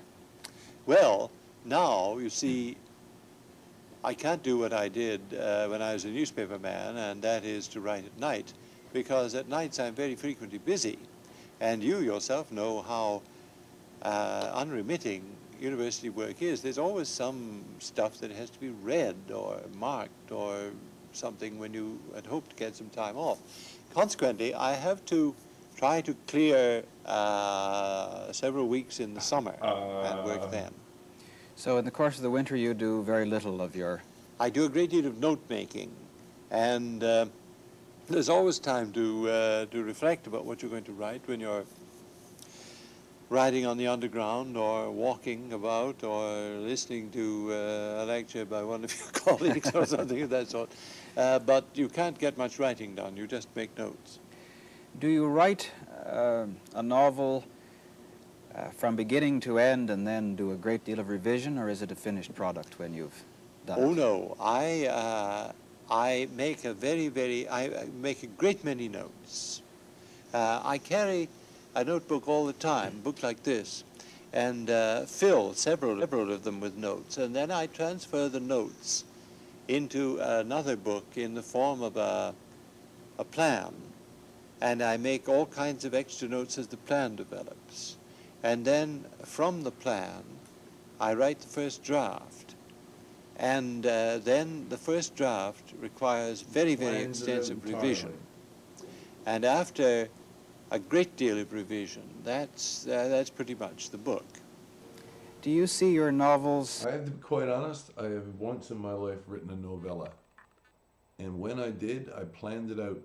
Well, now, you see, I can't do what I did when I was a newspaper man, and that is to write at night, because at nights I'm very frequently busy. And you yourself know how unremitting university work is. There's always some stuff that has to be read or marked or something when you had hoped to get some time off. Consequently, I have to try to clear several weeks in the summer and work then. So in the course of the winter you do very little of your... I do a great deal of note-making, and there's always time to reflect about what you're going to write when you're riding on the underground or walking about or listening to a lecture by one of your colleagues or something of that sort. But you can't get much writing done, you just make notes. Do you write a novel from beginning to end and then do a great deal of revision, or is it a finished product when you've done Oh it? no, I make I make a great many notes. I carry a notebook all the time, a book like this, and fill several of them with notes, and then I transfer the notes into another book in the form of a plan, and I make all kinds of extra notes as the plan develops. And then from the plan, I write the first draft. And then the first draft requires very, very Plans it out extensive entirely. revision. And after a great deal of revision, that's pretty much the book. Do you see your novels... I have to be quite honest, I have once in my life written a novella. And when I did, I planned it out.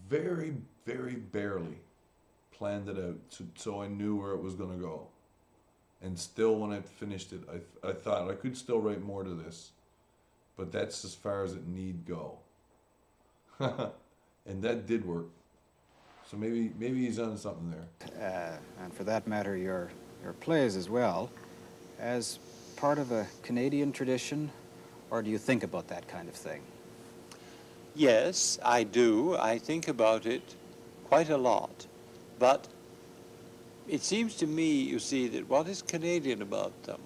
Very, very barely planned it out, so I knew where it was going to go. And still, when I finished it, I thought I could still write more to this, but that's as far as it need go. And that did work. So maybe he's on something there. and for that matter, your plays as well, as part of a Canadian tradition, or do you think about that kind of thing? Yes, I do. I think about it quite a lot. But it seems to me, you see, that what is Canadian about them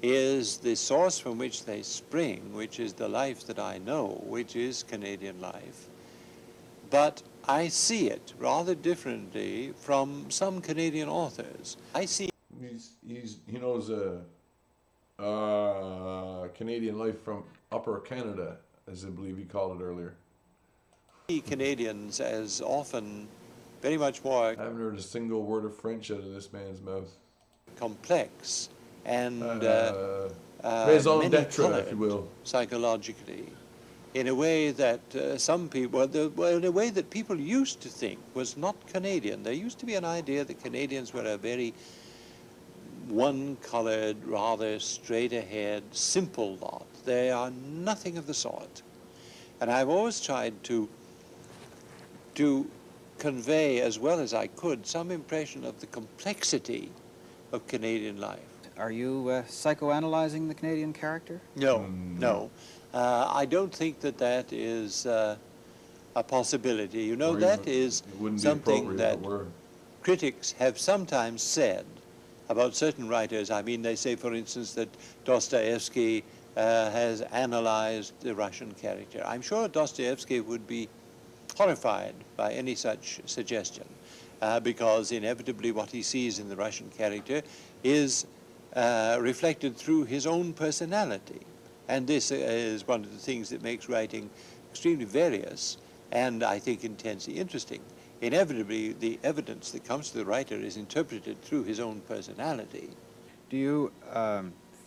is the source from which they spring, which is the life that I know, which is Canadian life. But I see it rather differently from some Canadian authors. I see He knows Canadian life from Upper Canada, as I believe he called it earlier. Canadians as often very much more I haven't heard a single word of French out of this man's mouth. complex and raison d'etre, if many-colored you will. psychologically, in a way that some people, in a way that people used to think was not Canadian. There used to be an idea that Canadians were a very one-colored, rather straight-ahead, simple lot. They are nothing of the sort. And I've always tried to convey, as well as I could, some impression of the complexity of Canadian life. Are you psychoanalyzing the Canadian character? No, no. I don't think that that is a possibility. You know, Or that even- is it wouldn't be something appropriate, that but we're- critics have sometimes said about certain writers. I mean, they say, for instance, that Dostoevsky has analyzed the Russian character. I'm sure Dostoevsky would be horrified by any such suggestion, because inevitably what he sees in the Russian character is reflected through his own personality. And this is one of the things that makes writing extremely various and, I think, intensely interesting. inevitably the evidence that comes to the writer is interpreted through his own personality. Do you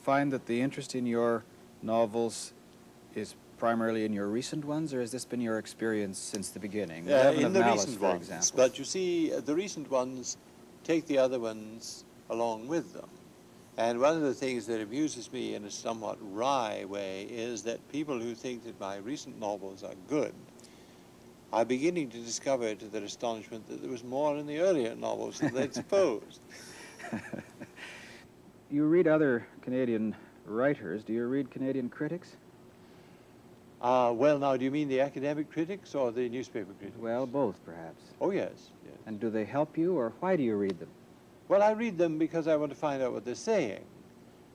find that the interest in your novels is primarily in your recent ones, or has this been your experience since the beginning? In the recent ones, but you see, the recent ones take the other ones along with them. And one of the things that amuses me in a somewhat wry way is that people who think that my recent novels are good are beginning to discover to their astonishment that there was more in the earlier novels than they'd supposed. You read other Canadian writers. Do you read Canadian critics? Well, now, do you mean the academic critics or the newspaper critics? Well, both, perhaps. Oh, yes, yes. And do they help you, or why do you read them? Well, I read them because I want to find out what they're saying.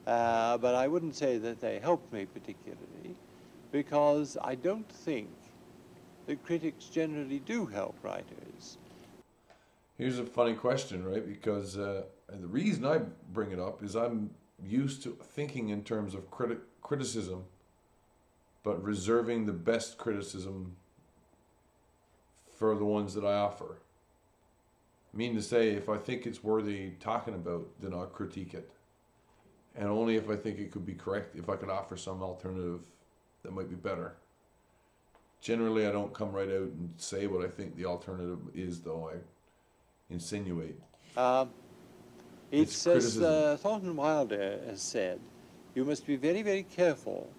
But I wouldn't say that they help me particularly, because I don't think that critics generally do help writers. Here's a funny question, right? Because and the reason I bring it up is I'm used to thinking in terms of criticism, but reserving the best criticism for the ones that I offer. I mean to say, if I think it's worthy talking about, then I'll critique it. And only if I think it could be correct, if I could offer some alternative that might be better. Generally, I don't come right out and say what I think the alternative is, though I insinuate. It's as Thornton Wilder has said, you must be very, very careful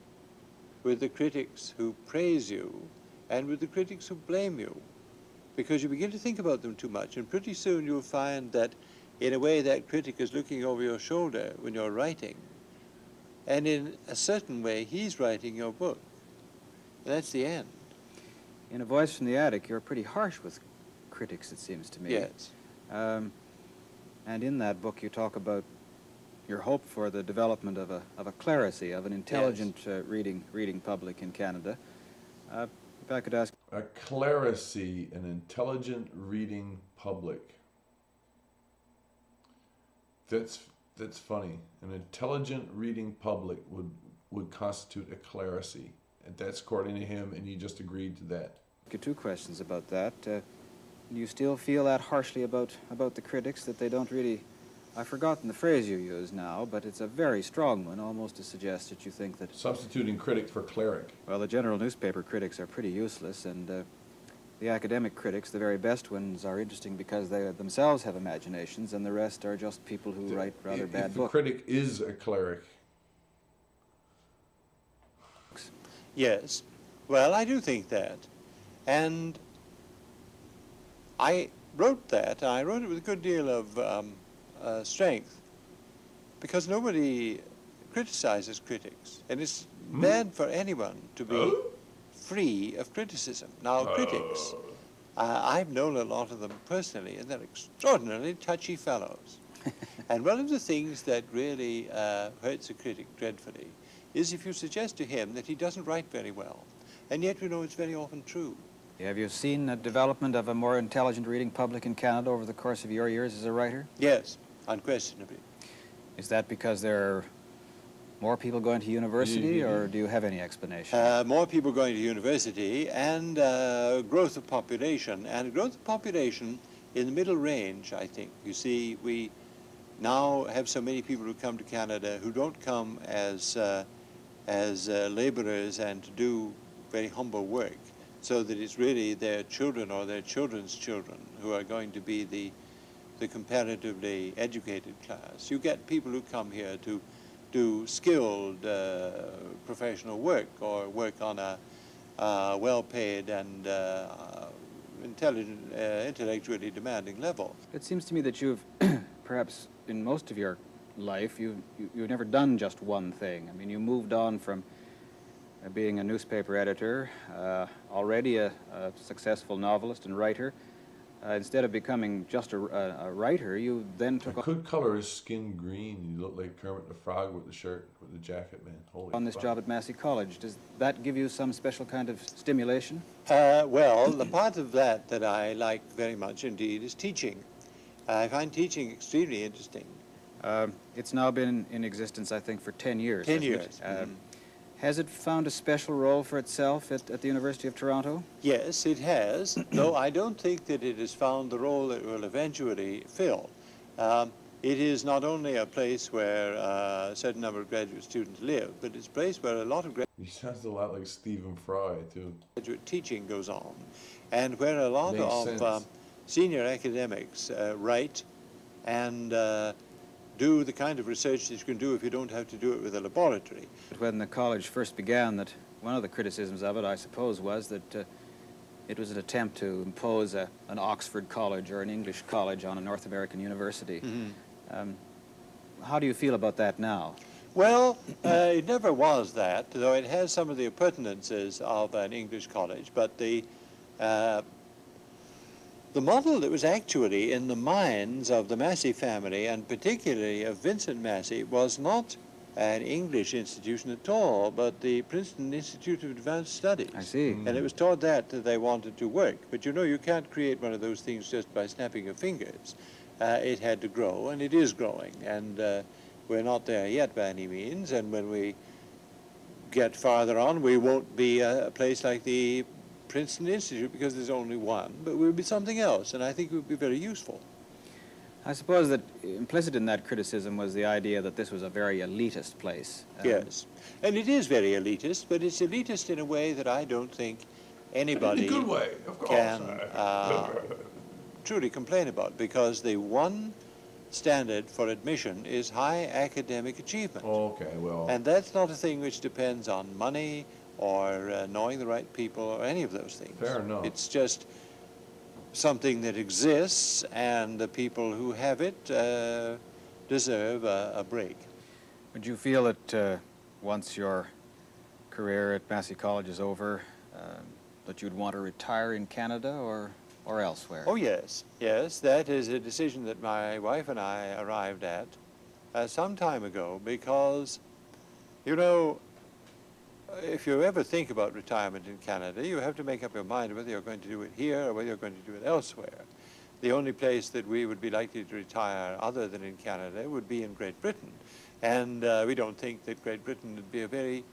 with the critics who praise you and with the critics who blame you, because you begin to think about them too much, and pretty soon you'll find that in a way that critic is looking over your shoulder when you're writing, and in a certain way he's writing your book. That's the end. In A Voice from the Attic, you're pretty harsh with critics, it seems to me. Yes. And in that book you talk about your hope for the development of a clerisy, of an intelligent reading public in Canada. If I could ask... A clerisy, an intelligent reading public. That's funny. An intelligent reading public would constitute a clerisy. And that's according to him, and he just agreed to that. Get two questions about that. Do you still feel that harshly about the critics, that they don't really... I've forgotten the phrase you use now, but it's a very strong one, almost to suggest that you think that... Substituting critic for cleric. Well, the general newspaper critics are pretty useless, and the academic critics, the very best ones, are interesting because they themselves have imaginations, and the rest are just people who write rather bad books. The critic is a cleric. Yes. Well, I do think that. And I wrote that. I wrote it with a good deal of strength, because nobody criticizes critics, and it's bad for anyone to be free of criticism. Now, critics, I've known a lot of them personally, and they're extraordinarily touchy fellows. And one of the things that really hurts a critic dreadfully is if you suggest to him that he doesn't write very well, and yet we know it's very often true. Have you seen the development of a more intelligent reading public in Canada over the course of your years as a writer? Yes, unquestionably. Is that because there are more people going to university, or do you have any explanation? More people going to university, and growth of population, and growth of population in the middle range, I think. You see, we now have so many people who come to Canada who don't come as laborers and to do very humble work, so that it's really their children or their children's children who are going to be the comparatively educated class. You get people who come here to do skilled professional work, or work on a well-paid and intellectually demanding level. It seems to me that you've, perhaps in most of your life, you've never done just one thing. I mean, you moved on from being a newspaper editor, already a successful novelist and writer. Instead of becoming just a writer, you then took... I could color his skin green. You look like Kermit the Frog with the shirt, with the jacket, man. Holy on this fuck. job at Massey College. Does that give you some special kind of stimulation? Well, the part of that that I like very much indeed is teaching. I find teaching extremely interesting. It's now been in existence, I think, for 10 years. 10 years. Has it found a special role for itself at the University of Toronto? Yes, it has, though I don't think that it has found the role it will eventually fill. It is not only a place where a certain number of graduate students live, but it's a place where a lot of He sounds a lot like Stephen Fry, too. graduate teaching goes on, and where a lot Makes of sense. senior academics write and do the kind of research that you can do if you don't have to do it with a laboratory. When the college first began, that one of the criticisms of it, I suppose, was that it was an attempt to impose an Oxford college or an English college on a North American university. How do you feel about that now? Well, it never was that, though it has some of the appurtenances of an English college, but the model that was actually in the minds of the Massey family, and particularly of Vincent Massey, was not an English institution at all, but the Princeton Institute of Advanced Studies. I see. And it was toward that they wanted to work. But you know, you can't create one of those things just by snapping your fingers. It had to grow, and it is growing. And we're not there yet by any means. And when we get farther on, we won't be a place like the Princeton Institute because there's only one, but we'll be something else, and I think it would be very useful. I suppose that implicit in that criticism was the idea that this was a very elitist place. Yes, and it is very elitist, but it's elitist in a way that I don't think anybody In a good way, of course. can truly complain about, because the one standard for admission is high academic achievement. Okay, well. And that's not a thing which depends on money or knowing the right people or any of those things. Fair enough. It's just something that exists, and the people who have it deserve a break. Would you feel that once your career at Massey College is over, that you'd want to retire in Canada or elsewhere? Oh, yes. Yes, that is a decision that my wife and I arrived at some time ago, because, you know, if you ever think about retirement in Canada, you have to make up your mind whether you're going to do it here or whether you're going to do it elsewhere. The only place that we would be likely to retire other than in Canada would be in Great Britain. And we don't think that Great Britain would be a very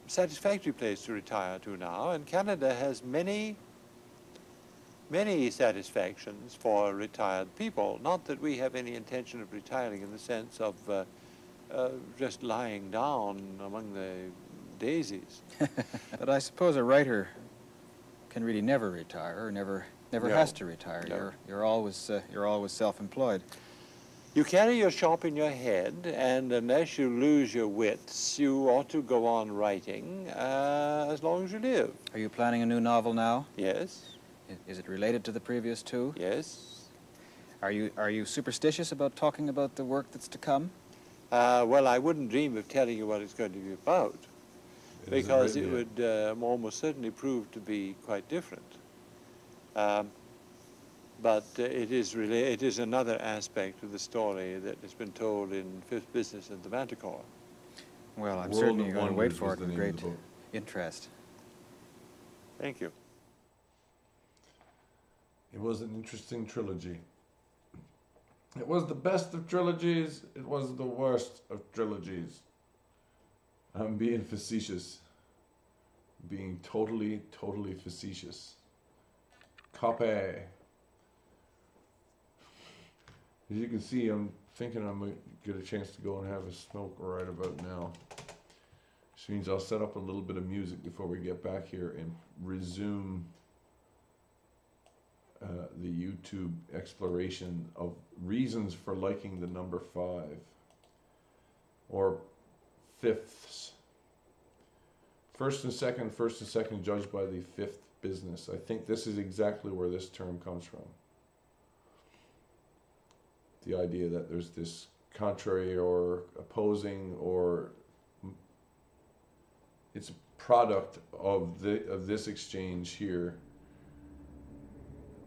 satisfactory place to retire to now. And Canada has many satisfactions for retired people. Not that we have any intention of retiring in the sense of just lying down among the daisies. But I suppose a writer can really never retire, or never No. has to retire. No. You're always self-employed. You carry your shop in your head, and unless you lose your wits, you ought to go on writing as long as you live. Are you planning a new novel now? Yes, Is it related to the previous two? yes. Are you superstitious about talking about the work that's to come? Well, I wouldn't dream of telling you what it's going to be about, because it would almost certainly prove to be quite different. But it is another aspect of the story that has been told in Fifth Business and the Manticore. Well, I'm World certainly of going to wait Wonders for was it the with name of great the book. interest. Thank you. It was an interesting trilogy. It was the best of trilogies. It was the worst of trilogies. I'm being facetious. Being totally facetious. Copy. As you can see, I'm thinking I might get a chance to go and have a smoke right about now. Which means I'll set up a little bit of music before we get back here and resume the YouTube exploration of reasons for liking the number 5 or fifths. First and second judged by the fifth business. I think this is exactly where this term comes from. The idea that there's this contrary or opposing, or it's a product of this exchange here,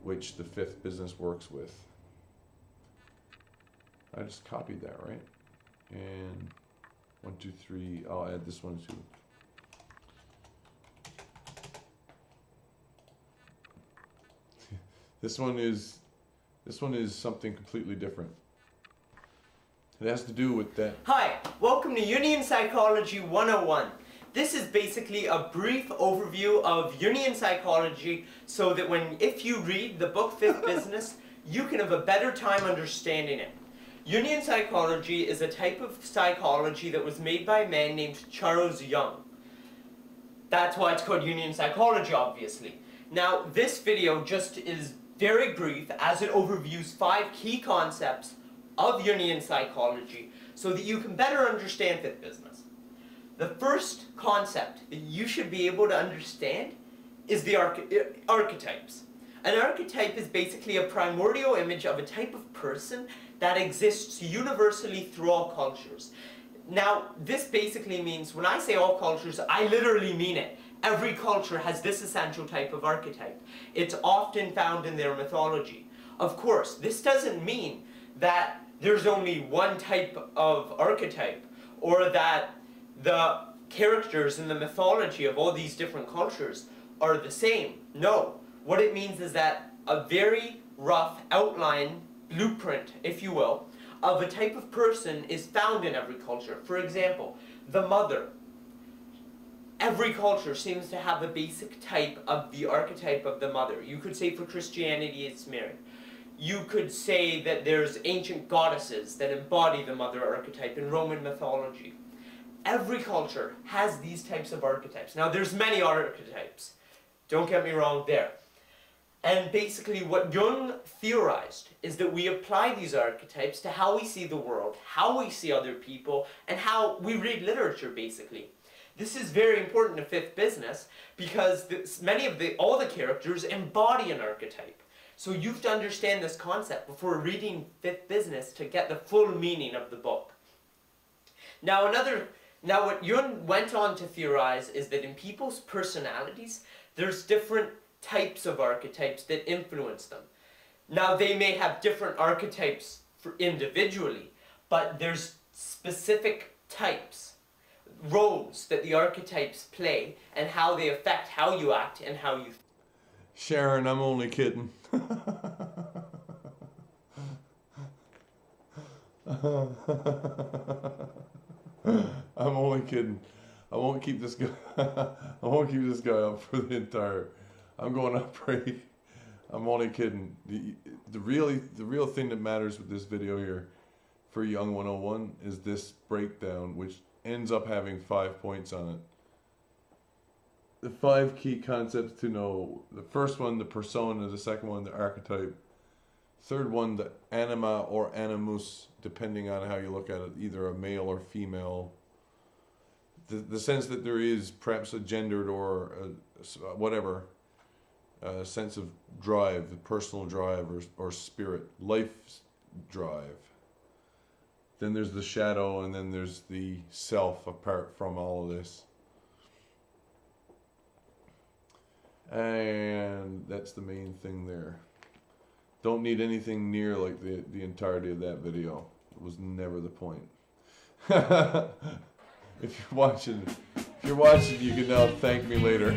which the fifth business works with. I just copied that, right? And 1, 2, 3. I'll add this one too. This one is something completely different. It has to do with that. Hi, welcome to Jungian Psychology 101. This is basically a brief overview of Jungian psychology so that if you read the book Fifth Business, you can have a better time understanding it. Jungian psychology is a type of psychology that was made by a man named Charles Jung. That's why it's called Jungian psychology, obviously. Now, this video just is very brief as it overviews 5 key concepts of Jungian psychology so that you can better understand Fifth Business. The first concept that you should be able to understand is the archetypes. An archetype is basically a primordial image of a type of person that exists universally through all cultures. Now, this basically means, when I say all cultures, I literally mean it. Every culture has this essential type of archetype. It's often found in their mythology. Of course, this doesn't mean that there's only one type of archetype, or that the characters in the mythology of all these different cultures are the same. No. What it means is that a very rough outline, blueprint, if you will, of a type of person is found in every culture. For example, the mother. Every culture seems to have a basic type of the archetype of the mother. You could say for Christianity it's Mary. You could say that there's ancient goddesses that embody the mother archetype in Roman mythology. Every culture has these types of archetypes. Now, there's many archetypes. Don't get me wrong there. And basically what Jung theorized is that we apply these archetypes to how we see the world, how we see other people, and how we read literature, basically. This is very important to Fifth Business because all the characters embody an archetype. So you have to understand this concept before reading Fifth Business to get the full meaning of the book. Now what Jung went on to theorize is that in people's personalities, there's different types of archetypes that influence them. Now they may have different archetypes individually, but there's specific types, roles that the archetypes play and how they affect how you act and how you Sharon, I'm only kidding. I'm only kidding. I won't keep this guy. I won't keep this guy up for the entire. I'm going up break. I'm only kidding. The real thing that matters with this video here for Jung 101 is this breakdown, which ends up having 5 points on it. The 5 key concepts to know. The first one, the persona. The second one, the archetype. Third one, the anima or animus, depending on how you look at it, either a male or female. The sense that there is perhaps a gendered or whatever sense of drive, the personal drive or spirit, life drive. Then there's the shadow, and then there's the self apart from all of this. And that's the main thing there. Don't need anything near like the entirety of that video. It was never the point. If you're watching, you can now thank me later.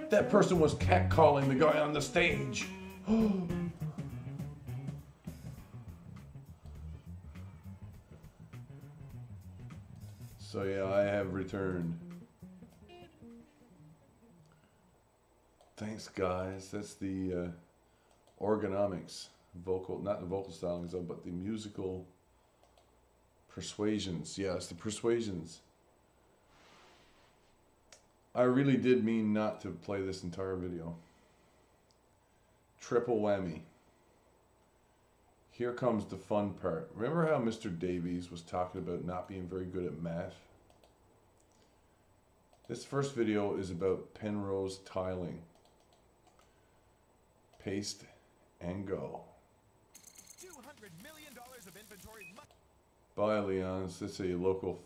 That person was catcalling the guy on the stage. So yeah, I have returned. Thanks, guys. That's the orgonomics, vocal, not the vocal stylings, but the musical persuasions. Yes, the persuasions. I really did mean not to play this entire video. Triple whammy. Here comes the fun part. Remember how Mr. Davies was talking about not being very good at math? This first video is about Penrose tiling. Paste and go. $200 million of inventory. Bye, Leon's. This is a local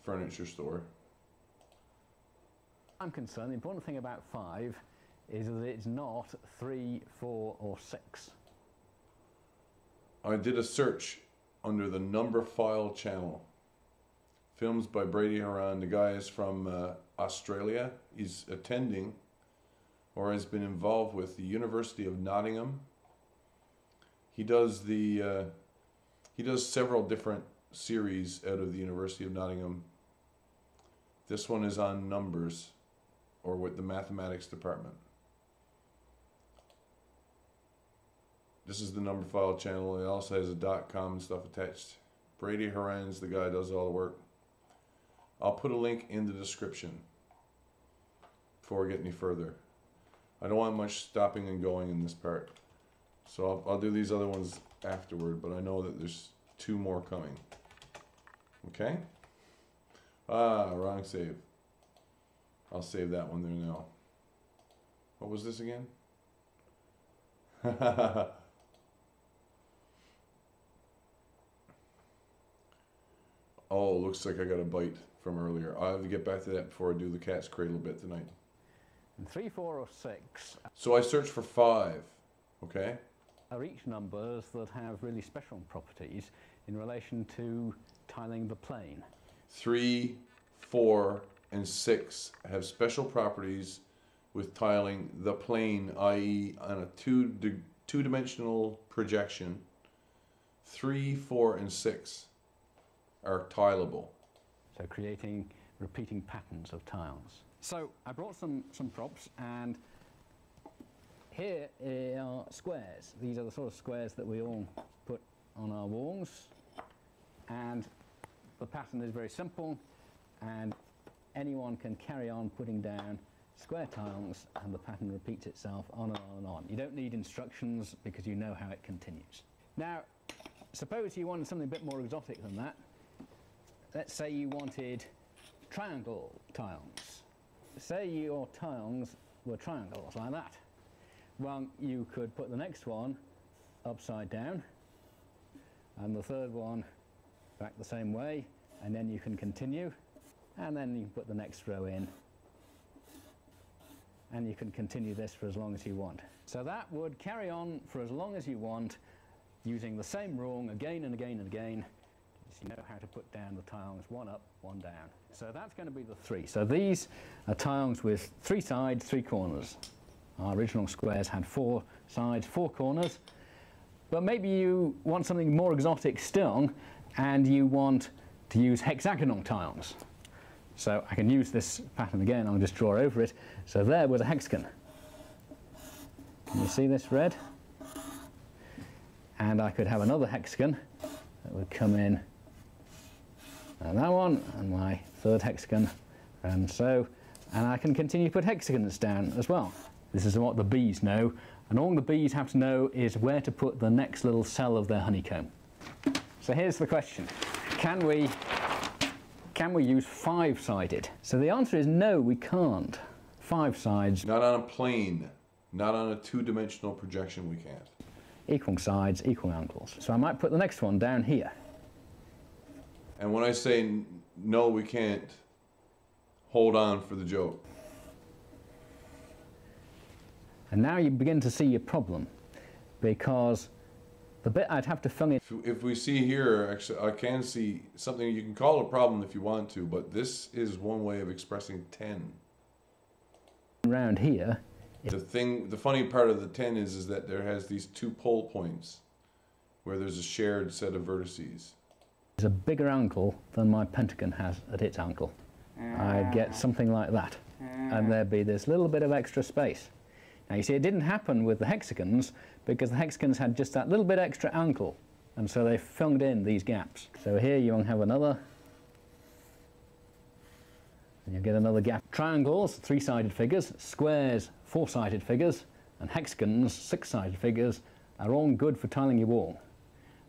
furniture store. I'm concerned, the important thing about 5 is that it's not 3, 4, or 6. I did a search under the number file channel. Films by Brady Haran. The guy is from Australia. He's attending or has been involved with the University of Nottingham. He does several different series out of the University of Nottingham. This one is on numbers, or with the mathematics department. This is the number file channel. It also has a .com and stuff attached. Brady Haran's the guy who does all the work. I'll put a link in the description before we get any further. I don't want much stopping and going in this part. So I'll do these other ones afterward, but I know that there's 2 more coming. Okay? Ah, wrong save. I'll save that one there now. What was this again? Oh, looks like I got a bite from earlier. I'll have to get back to that before I do the cat's cradle bit tonight. And 3, 4, or 6 So I searched for 5, okay? are each numbers that have really special properties in relation to tiling the plane. 3, 4, and 6 have special properties with tiling the plane, i.e. on a two-dimensional projection. 3, 4, and 6 are tileable. So creating repeating patterns of tiles. So I brought some props, and here are squares. These are the sort of squares that we all put on our walls, and the pattern is very simple, and anyone can carry on putting down square tiles, and the pattern repeats itself on and on and on. You don't need instructions because you know how it continues. Now, suppose you wanted something a bit more exotic than that. Let's say you wanted triangle tiles. Say your tiles were triangles like that. Well, you could put the next one upside down, and the third one back the same way, and then you can continue, and then you can put the next row in, and you can continue this for as long as you want. So that would carry on for as long as you want, using the same rule again and again and again, so you know how to put down the tiles, one up, one down. So that's going to be the 3. So these are tiles with 3 sides, 3 corners. Our original squares had 4 sides, 4 corners, but maybe you want something more exotic still, and you want to use hexagonal tiles. So I can use this pattern again. I'll just draw over it. So there was a hexagon. Can you see this red? And I could have another hexagon that would come in, and that one, and my third hexagon, and so, and I can continue to put hexagons down as well. This is what the bees know, and all the bees have to know is where to put the next little cell of their honeycomb. So here's the question: can we use 5-sided? So the answer is no, we can't. 5 sides. Not on a plane, not on a 2-dimensional projection, we can't. equal sides, equal angles. So I might put the next one down here. And when I say no, we can't, hold on for the joke. And now you begin to see your problem, because the bit I'd have to fill in... If we see here, actually, I can see something you can call a problem if you want to, but this is one way of expressing 10. Around here... The funny part of the 10 is that there has these 2 pole points where there's a shared set of vertices. It's a bigger angle than my pentagon has at its angle. I'd get something like that, and there'd be this little bit of extra space. Now you see, it didn't happen with the hexagons, because the hexagons had just that little bit extra angle, and so they filled in these gaps. So here you have another, and you get another gap. Triangles, 3-sided figures, squares, 4-sided figures, and hexagons, 6-sided figures, are all good for tiling your wall.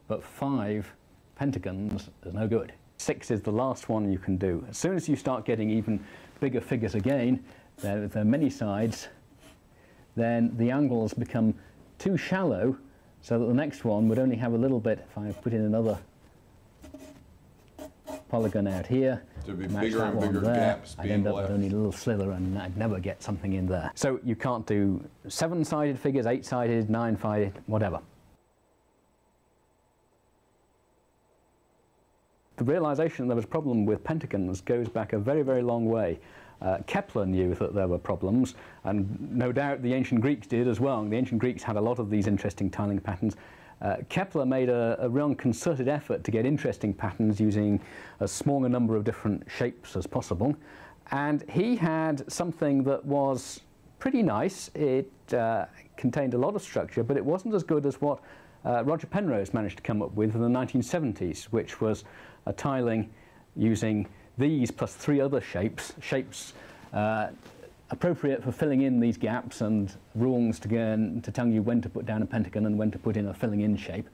But 5 pentagons is no good. 6 is the last one you can do. As soon as you start getting even bigger figures again, there are many sides, then the angles become too shallow, so that the next one would only have a little bit. If I put in another polygon out here, there'd be bigger and bigger gaps I'd end up with only a little slither, and I'd never get something in there. So you can't do 7-sided figures, 8-sided, 9-sided, whatever. The realization there was a problem with pentagons goes back a very, very long way. Kepler knew that there were problems, and no doubt the ancient Greeks did as well. The ancient Greeks had a lot of these interesting tiling patterns. Kepler made a real concerted effort to get interesting patterns using a smaller number of different shapes as possible. And he had something that was pretty nice. It contained a lot of structure, but it wasn't as good as what Roger Penrose managed to come up with in the 1970s, which was a tiling using these plus 3 other shapes appropriate for filling in these gaps, and rules to tell you when to put down a pentagon and when to put in a filling in shape.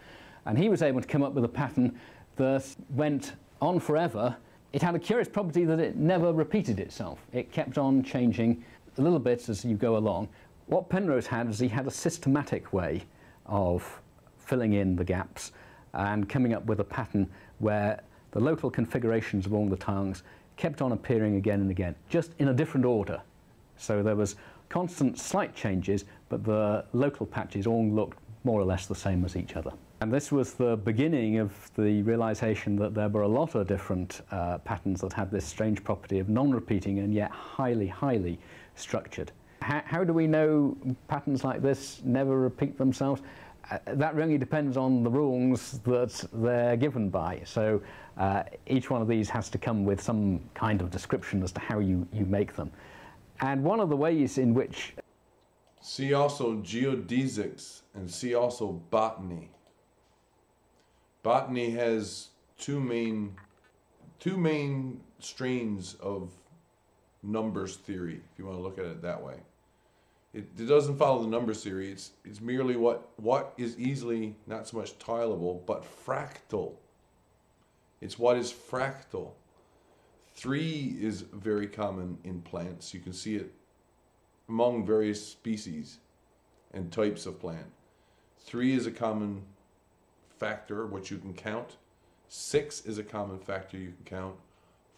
And he was able to come up with a pattern that went on forever. It had a curious property that it never repeated itself. It kept on changing a little bit as you go along. What Penrose had is he had a systematic way of filling in the gaps and coming up with a pattern where the local configurations of all the tiles kept on appearing again and again, just in a different order. So there was constant slight changes, but the local patches all looked more or less the same as each other. And this was the beginning of the realization that there were a lot of different patterns that had this strange property of non-repeating and yet highly, highly structured. How do we know patterns like this never repeat themselves? That really depends on the rules that they're given by. So each one of these has to come with some kind of description as to how you make them. And one of the ways in which... See also geodesics, and see also botany. Botany has two main strains of numbers theory, if you want to look at it that way. It doesn't follow the numbers theory. It's merely what is easily, not so much tileable, but fractal. It's what is fractal. 3 is very common in plants. You can see it among various species and types of plant. 3 is a common factor, which you can count. 6 is a common factor you can count.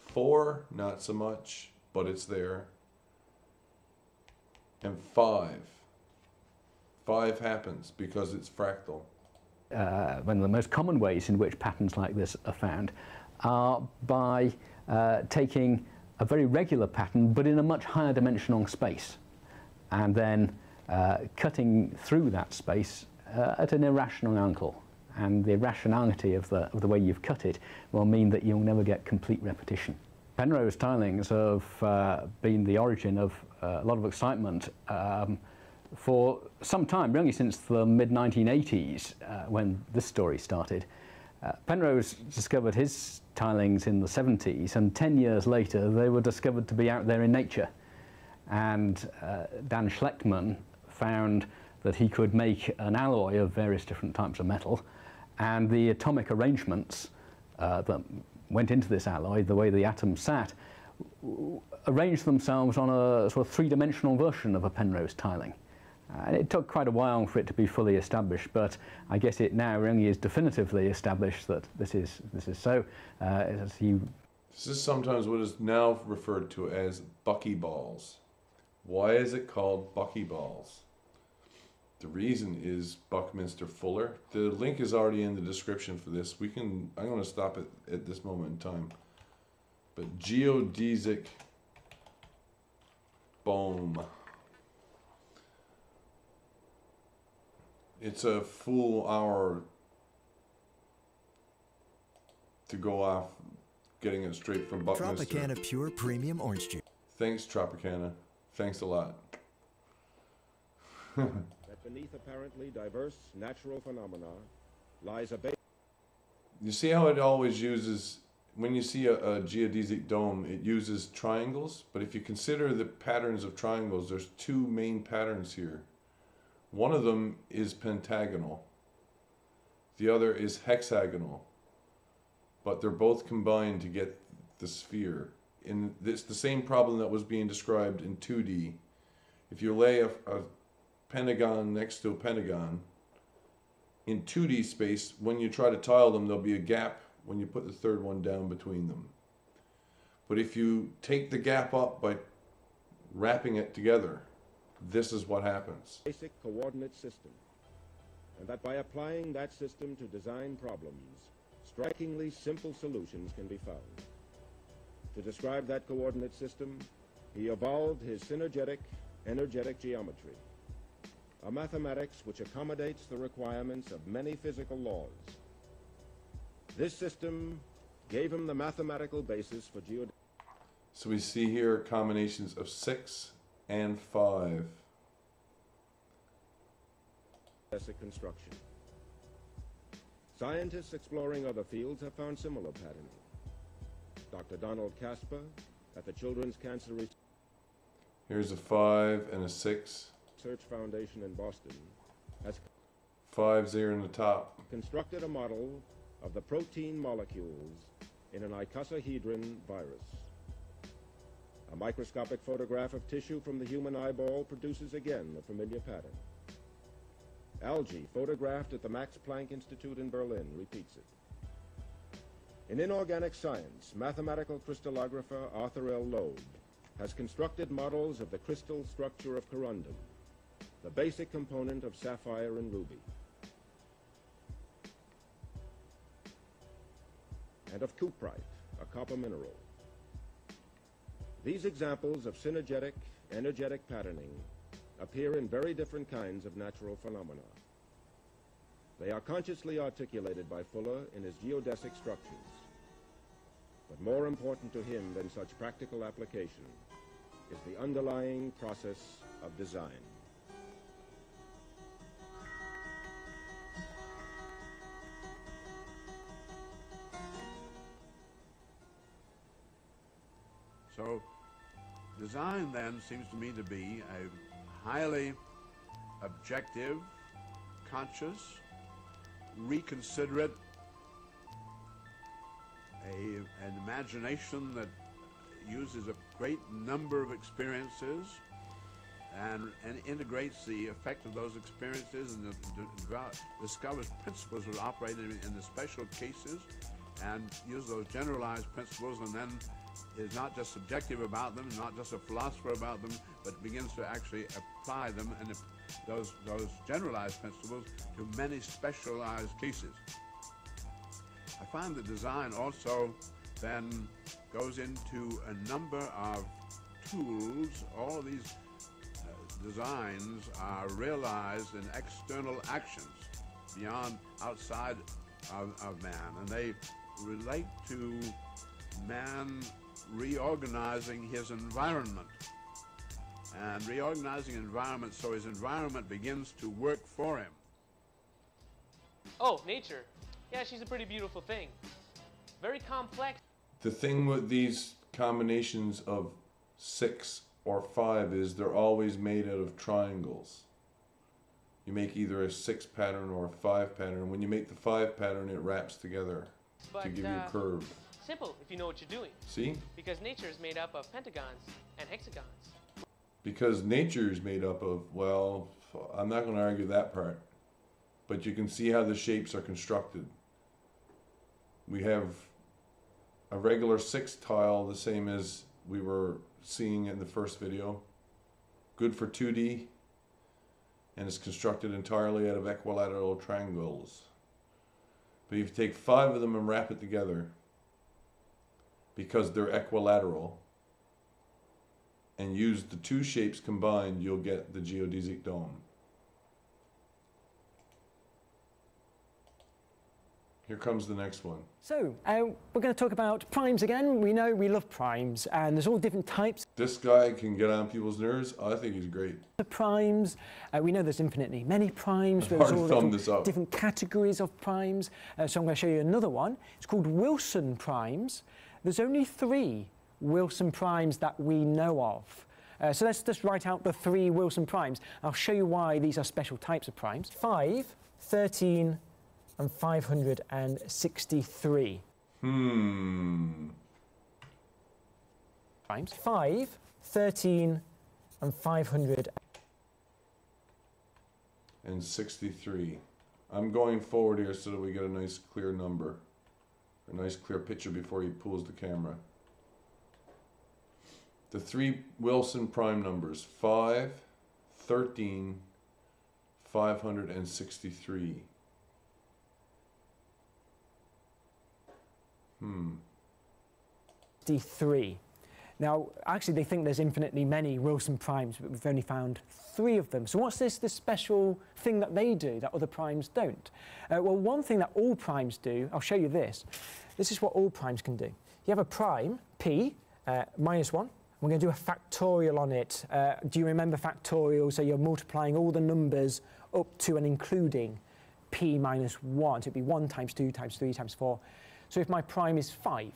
4, not so much, but it's there. And 5 happens because it's fractal. One of the most common ways in which patterns like this are found are by taking a very regular pattern but in a much higher dimensional space, and then cutting through that space at an irrational angle. And the irrationality of the way you've cut it will mean that you'll never get complete repetition. Penrose tilings have been the origin of a lot of excitement for some time, really since the mid-1980s when this story started. Penrose discovered his tilings in the 70s, and 10 years later they were discovered to be out there in nature. And Dan Schlechtman found that he could make an alloy of various different types of metal, and the atomic arrangements that went into this alloy, the way the atoms sat, arranged themselves on a sort of 3-dimensional version of a Penrose tiling. And it took quite a while for it to be fully established, but I guess it now really is definitively established that this is so. As you This is sometimes what is now referred to as buckyballs. Why is it called buckyballs? The reason is Buckminster Fuller. The link is already in the description for this. I'm going to stop it at this moment in time. But geodesic boom. It's a full hour to go off getting it straight from Buckminster. Tropicana Pure Premium Orange Juice. Thanks, Tropicana. Thanks a lot. That beneath apparently diverse natural phenomena lies a You see how it always uses, when you see a geodesic dome, it uses triangles, but if you consider the patterns of triangles, there's two main patterns here. One of them is pentagonal, the other is hexagonal, but they're both combined to get the sphere. And it's the same problem that was being described in 2D. If you lay a pentagon next to a pentagon, in 2D space, when you try to tile them, there'll be a gap when you put the third one down between them. But if you take the gap up by wrapping it together, this is what happens. basic coordinate system, and that by applying that system to design problems, strikingly simple solutions can be found. To describe that coordinate system, he evolved his synergetic energetic geometry, a mathematics which accommodates the requirements of many physical laws. This system gave him the mathematical basis for geodesy. So we see here combinations of 6 and 5. Construction. Scientists exploring other fields have found similar patterning. Dr. Donald Casper at the Children's Cancer Here's a 5 and a 6. Research Foundation in Boston has 5's there in the top. constructed a model of the protein molecules in an icosahedron virus. A microscopic photograph of tissue from the human eyeball produces again a familiar pattern. Algae, photographed at the Max Planck Institute in Berlin, repeats it. In inorganic science, mathematical crystallographer Arthur L. Loeb has constructed models of the crystal structure of corundum, the basic component of sapphire and ruby, and of cuprite, a copper mineral. These examples of synergetic, energetic patterning appear in very different kinds of natural phenomena. They are consciously articulated by Fuller in his geodesic structures. But more important to him than such practical application is the underlying process of design. So design then seems to me to be a highly objective, conscious, reconsiderate, an imagination that uses a great number of experiences and integrates the effect of those experiences and discovers principles that operate in the special cases and uses those generalized principles, and then is not just subjective about them, not just a philosopher about them, but begins to actually apply them and those generalized principles to many specialized cases. I find that design also then goes into a number of tools. All of these designs are realized in external actions beyond, outside of man, and they relate to man reorganizing his environment and reorganizing environment so his environment begins to work for him. Oh, nature. Yeah, she's a pretty beautiful thing. Very complex. The thing with these combinations of 6 or 5 is they're always made out of triangles. You make either a 6 pattern or a 5 pattern. When you make the 5 pattern, it wraps together to give you a curve. Simple if you know what you're doing. See? Because nature is made up of pentagons and hexagons. Because nature is made up of, well, I'm not going to argue that part. But you can see how the shapes are constructed. We have a regular 6 tile, the same as we were seeing in the first video. Good for 2D. And it's constructed entirely out of equilateral triangles. But if you take 5 of them and wrap it together, because they're equilateral, and use the 2 shapes combined, you'll get the geodesic dome. Here comes the next one. So, we're going to talk about primes again. We know we love primes, and there's all different types. This guy can get on people's nerves. I think he's great. The primes, we know there's infinitely many primes. I've There's already thumbed this up. different categories of primes. So I'm going to show you another one. It's called Wilson primes. There's only 3 Wilson primes that we know of. So let's just write out the 3 Wilson primes. I'll show you why these are special types of primes. 5, 13, and 563. Primes. 5, 13, and 500. And 63. I'm going forward here so that we get a nice clear number. A nice clear picture before he pulls the camera. The 3 Wilson prime numbers, 5, 13, 563. 63. Now, actually, they think there's infinitely many Wilson primes, but we've only found 3 of them. So what's this special thing that they do that other primes don't? Well, one thing that all primes do, I'll show you this. This is what all primes can do. You have a prime, p, minus 1. We're going to do a factorial on it. Do you remember factorial? So you're multiplying all the numbers up to and including p minus 1. So it'd be 1 times 2 times 3 times 4. So if my prime is 5,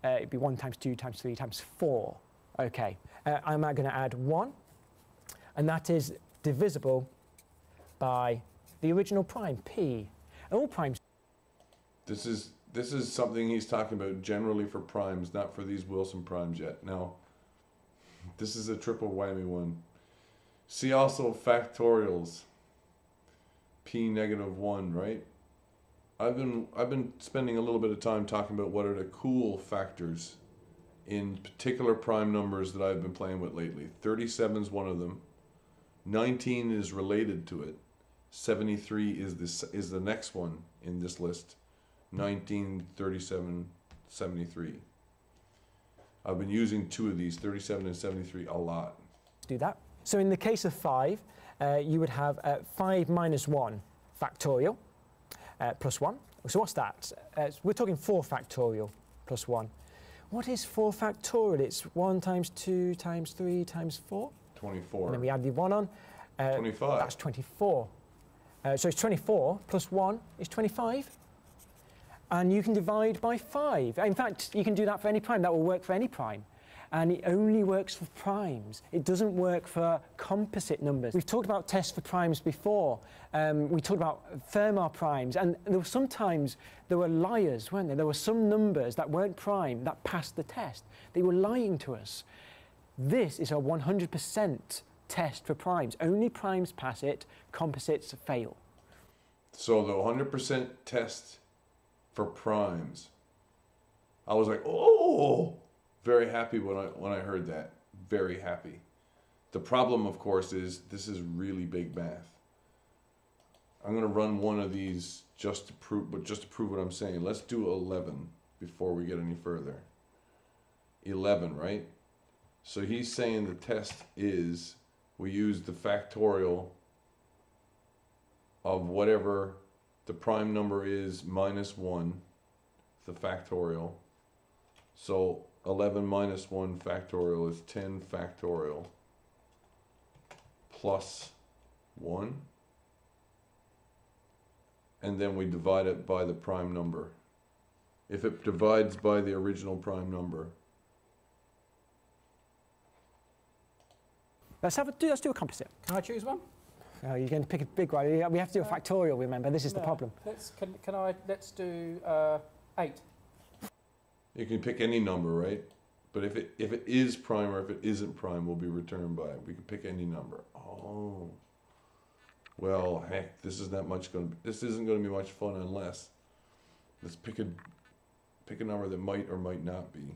it'd be 1 times 2 times 3 times 4. Okay, I'm now going to add 1, and that is divisible by the original prime, p. And all primes... This is something he's talking about generally for primes, not for these Wilson primes yet. Now, this is a triple whammy one. See also factorials. P negative 1, right? I've been spending a little bit of time talking about what are the cool factors in particular prime numbers that I've been playing with lately. 37 is one of them. 19 is related to it. 73 is the next one in this list. 19, 37, 73. I've been using 2 of these, 37 and 73, a lot. Do that. So in the case of 5, you would have 5 minus 1 factorial. Plus 1. So what's that? We're talking 4 factorial plus 1. What is 4 factorial? It's 1 times 2 times 3 times 4. 24. And then we add the 1 on. 25. That's 24. So it's 24 plus 1 is 25. And you can divide by 5. In fact, you can do that for any prime. That will work for any prime. And it only works for primes. It doesn't work for composite numbers. We've talked about tests for primes before. We talked about Fermat primes, and sometimes there were liars, weren't there? There were some numbers that weren't prime that passed the test. They were lying to us. This is a 100% test for primes. Only primes pass it, composites fail. So the 100% test for primes, I was like, oh! Very happy when I heard that. Very happy. The problem, of course, is this is really big math. I'm going to run one of these just to prove what I'm saying. Let's do 11 before we get any further. 11, right? So he's saying the test is we use the factorial of whatever the prime number is minus 1, the factorial. So 11 minus 1 factorial is 10 factorial plus 1. And then we divide it by the prime number. If it divides by the original prime number. Let's do a composite. Can I choose one? Oh, you're going to pick a big one. We have to do a factorial, remember. This is the problem. Let's do 8. You can pick any number, right? But if it is prime or if it isn't prime, will be returned by. We can pick any number. Oh. Well, heck, this isn't going to be much fun unless let's pick a number that might or might not be.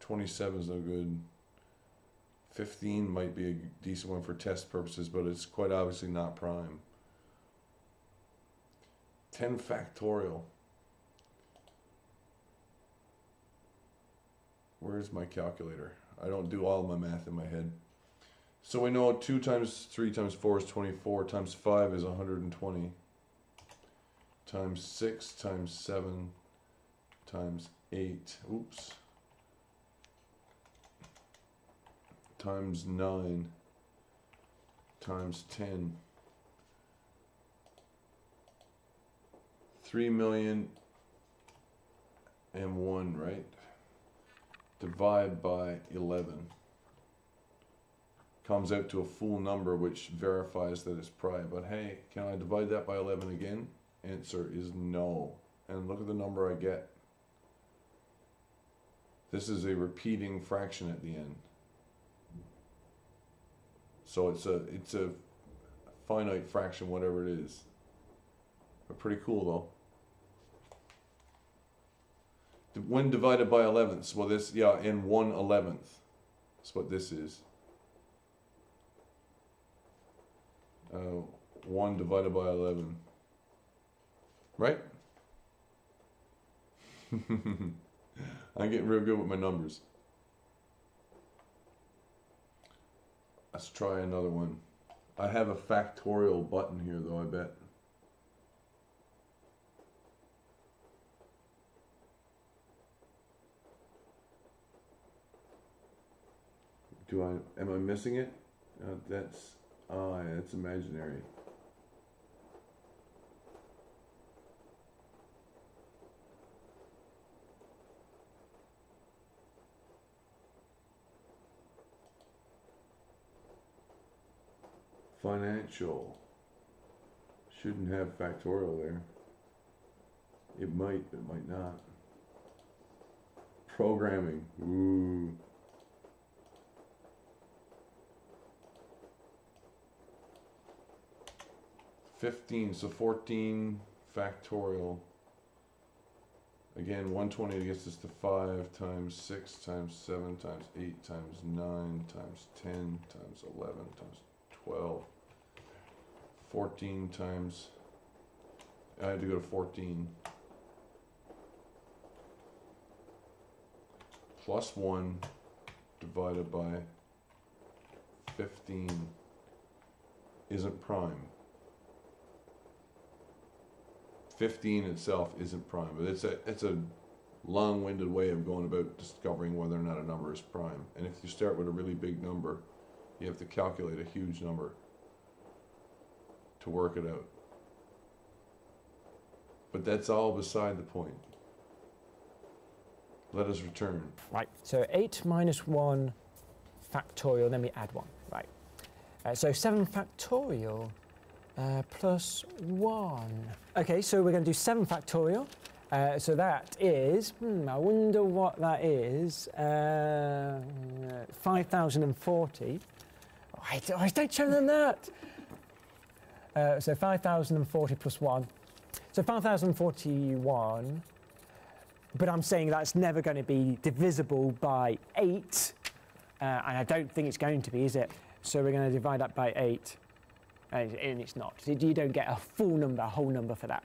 27 is no good. 15 might be a decent one for test purposes, but it's quite obviously not prime. 10 factorial. Where's my calculator? I don't do all my math in my head. So we know 2 times 3 times 4 is 24, times 5 is 120, times 6 times 7 times 8, oops, times 9 times 10, 3,000,001, right? Divide by 11. Comes out to a full number which verifies that it's prime. But hey, can I divide that by 11 again? Answer is no. And look at the number I get. This is a repeating fraction at the end. So it's a finite fraction, whatever it is. But pretty cool though. When divided by 11ths, well this, yeah, in 1/11th. That's what this is. 1 divided by 11. Right? I'm getting real good with my numbers. Let's try another one. I have a factorial button here though, I bet. Am I missing it? That's imaginary. Financial. Shouldn't have factorial there. It might, but it might not. Programming. Ooh. 15, so 14 factorial. Again, 120 gets us to 5 times 6 times 7 times 8 times 9 times 10 times 11 times 12. 14 times, I had to go to 14. Plus 1 divided by 15 isn't prime. 15 itself isn't prime, but it's a long-winded way of going about discovering whether or not a number is prime. And if you start with a really big number, you have to calculate a huge number to work it out. But that's all beside the point. Let us return. Right, so 8 minus 1 factorial, then we add 1, right. So 7 factorial plus 1. Okay, so we're going to do 7 factorial. So that is, I wonder what that is, 5,040. I don't show them that. So 5,040 plus 1. So 5,041. But I'm saying that's never going to be divisible by 8. And I don't think it's going to be, is it? So we're going to divide that by 8. And it's not. You don't get a full number, a whole number for that.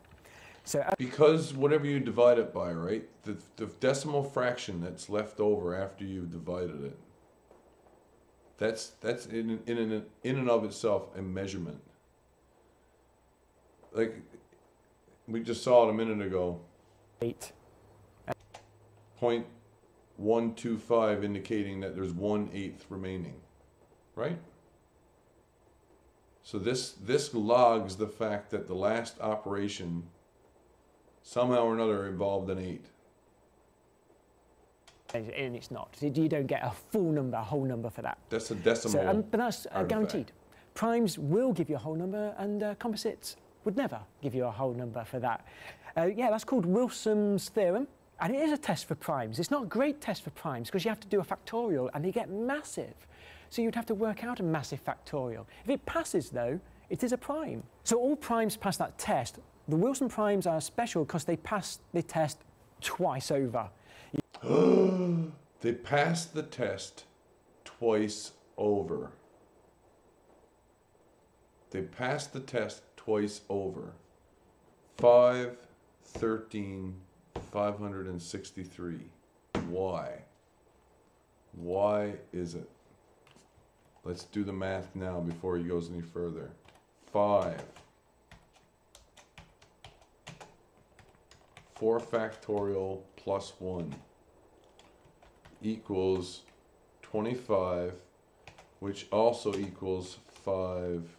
So because whatever you divide it by, right, the decimal fraction that's left over after you've divided it, that's in and of itself a measurement. Like we just saw it a minute ago. 8. 0.125 indicating that there's 1/8 remaining, right? So this logs the fact that the last operation somehow or another involved an 8. And it's not. You don't get a full number, a whole number for that. That's a decimal. So, but that's guaranteed. Primes will give you a whole number, and composites would never give you a whole number for that. Yeah, that's called Wilson's theorem, and it is a test for primes. It's not a great test for primes because you have to do a factorial, and they get massive. So you'd have to work out a massive factorial. If it passes, though, it is a prime. So all primes pass that test. The Wilson primes are special because they pass the test twice over. They passed the test twice over. They passed the test twice over. 5, 13, 563. Why? Why is it? Let's do the math now before he goes any further. 5. 4 factorial plus 1 equals 25, which also equals 5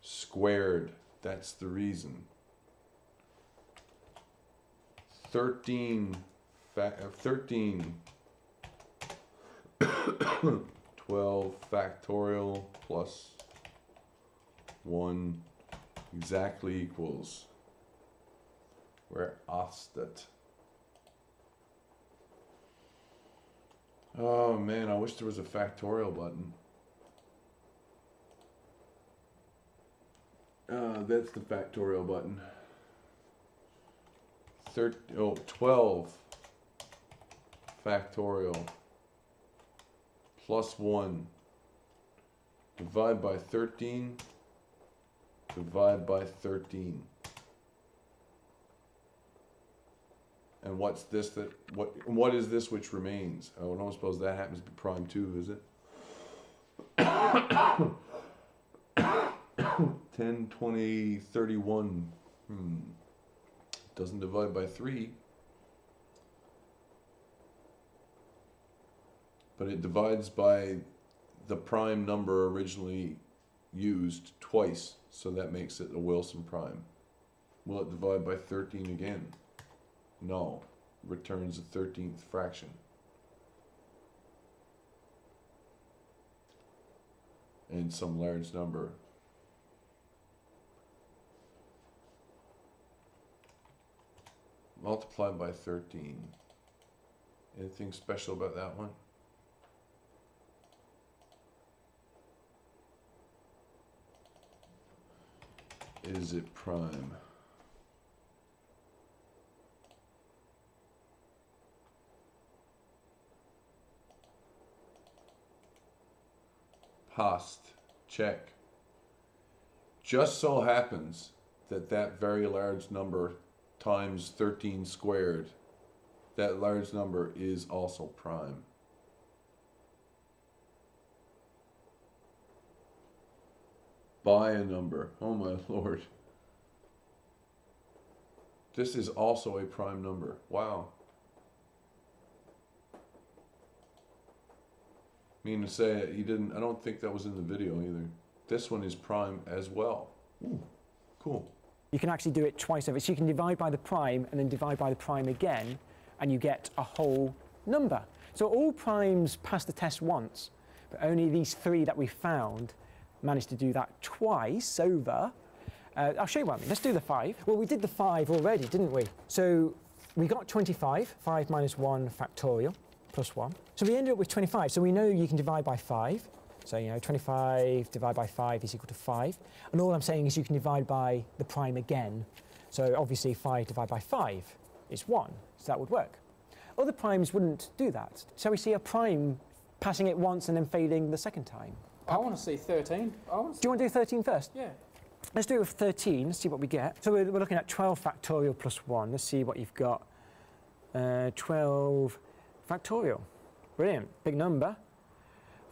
squared. That's the reason. 13 12 factorial plus 1 exactly equals, where Ostet. Oh man, I wish there was a factorial button. That's the factorial button. 12 factorial plus 1 divide by 13 divide by 13. And what's this that what is this which remains? I don't suppose that happens to be prime 2, is it? 10, 20, 31. Doesn't divide by 3. But it divides by the prime number originally used twice, so that makes it a Wilson prime. Will it divide by 13 again? No. Returns a 13th fraction. And some large number. Multiplied by 13. Anything special about that one? Is it prime? Past. Check. Just so happens that that very large number times 13 squared, that large number is also prime. By a number. Oh my lord. This is also a prime number. Wow. Mean to say he didn't, I don't think that was in the video either. This one is prime as well. Ooh, cool. You can actually do it twice over. So you can divide by the prime and then divide by the prime again, and you get a whole number. So all primes pass the test once, but only these 3 that we found managed to do that twice over. I'll show you one. Let's do the 5. Well, we did the 5 already, didn't we? So we got 25. 5 minus 1 factorial plus 1. So we ended up with 25. So we know you can divide by 5. So, you know, 25 divided by 5 is equal to 5. And all I'm saying is you can divide by the prime again. So obviously 5 divided by 5 is 1. So that would work. Other primes wouldn't do that. So we see a prime passing it once and then failing the second time. I want to see 13. Do you want to do 13 first? Yeah. Let's do it with 13. Let's see what we get. So we're looking at 12 factorial plus 1. Let's see what you've got. 12 factorial. Brilliant. Big number.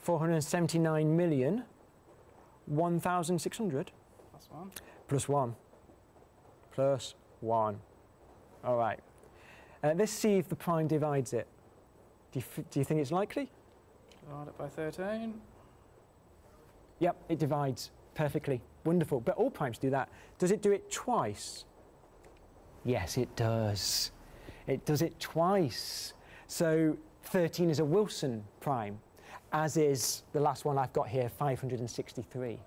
479,001,600. Plus 1. Plus 1. Plus 1. All right. Let's see if the prime divides it. Do you think it's likely? Divide it by 13. Yep, it divides perfectly. Wonderful. But all primes do that. Does it do it twice? Yes, it does. It does it twice. So 13 is a Wilson prime, as is the last one I've got here, 563. Do you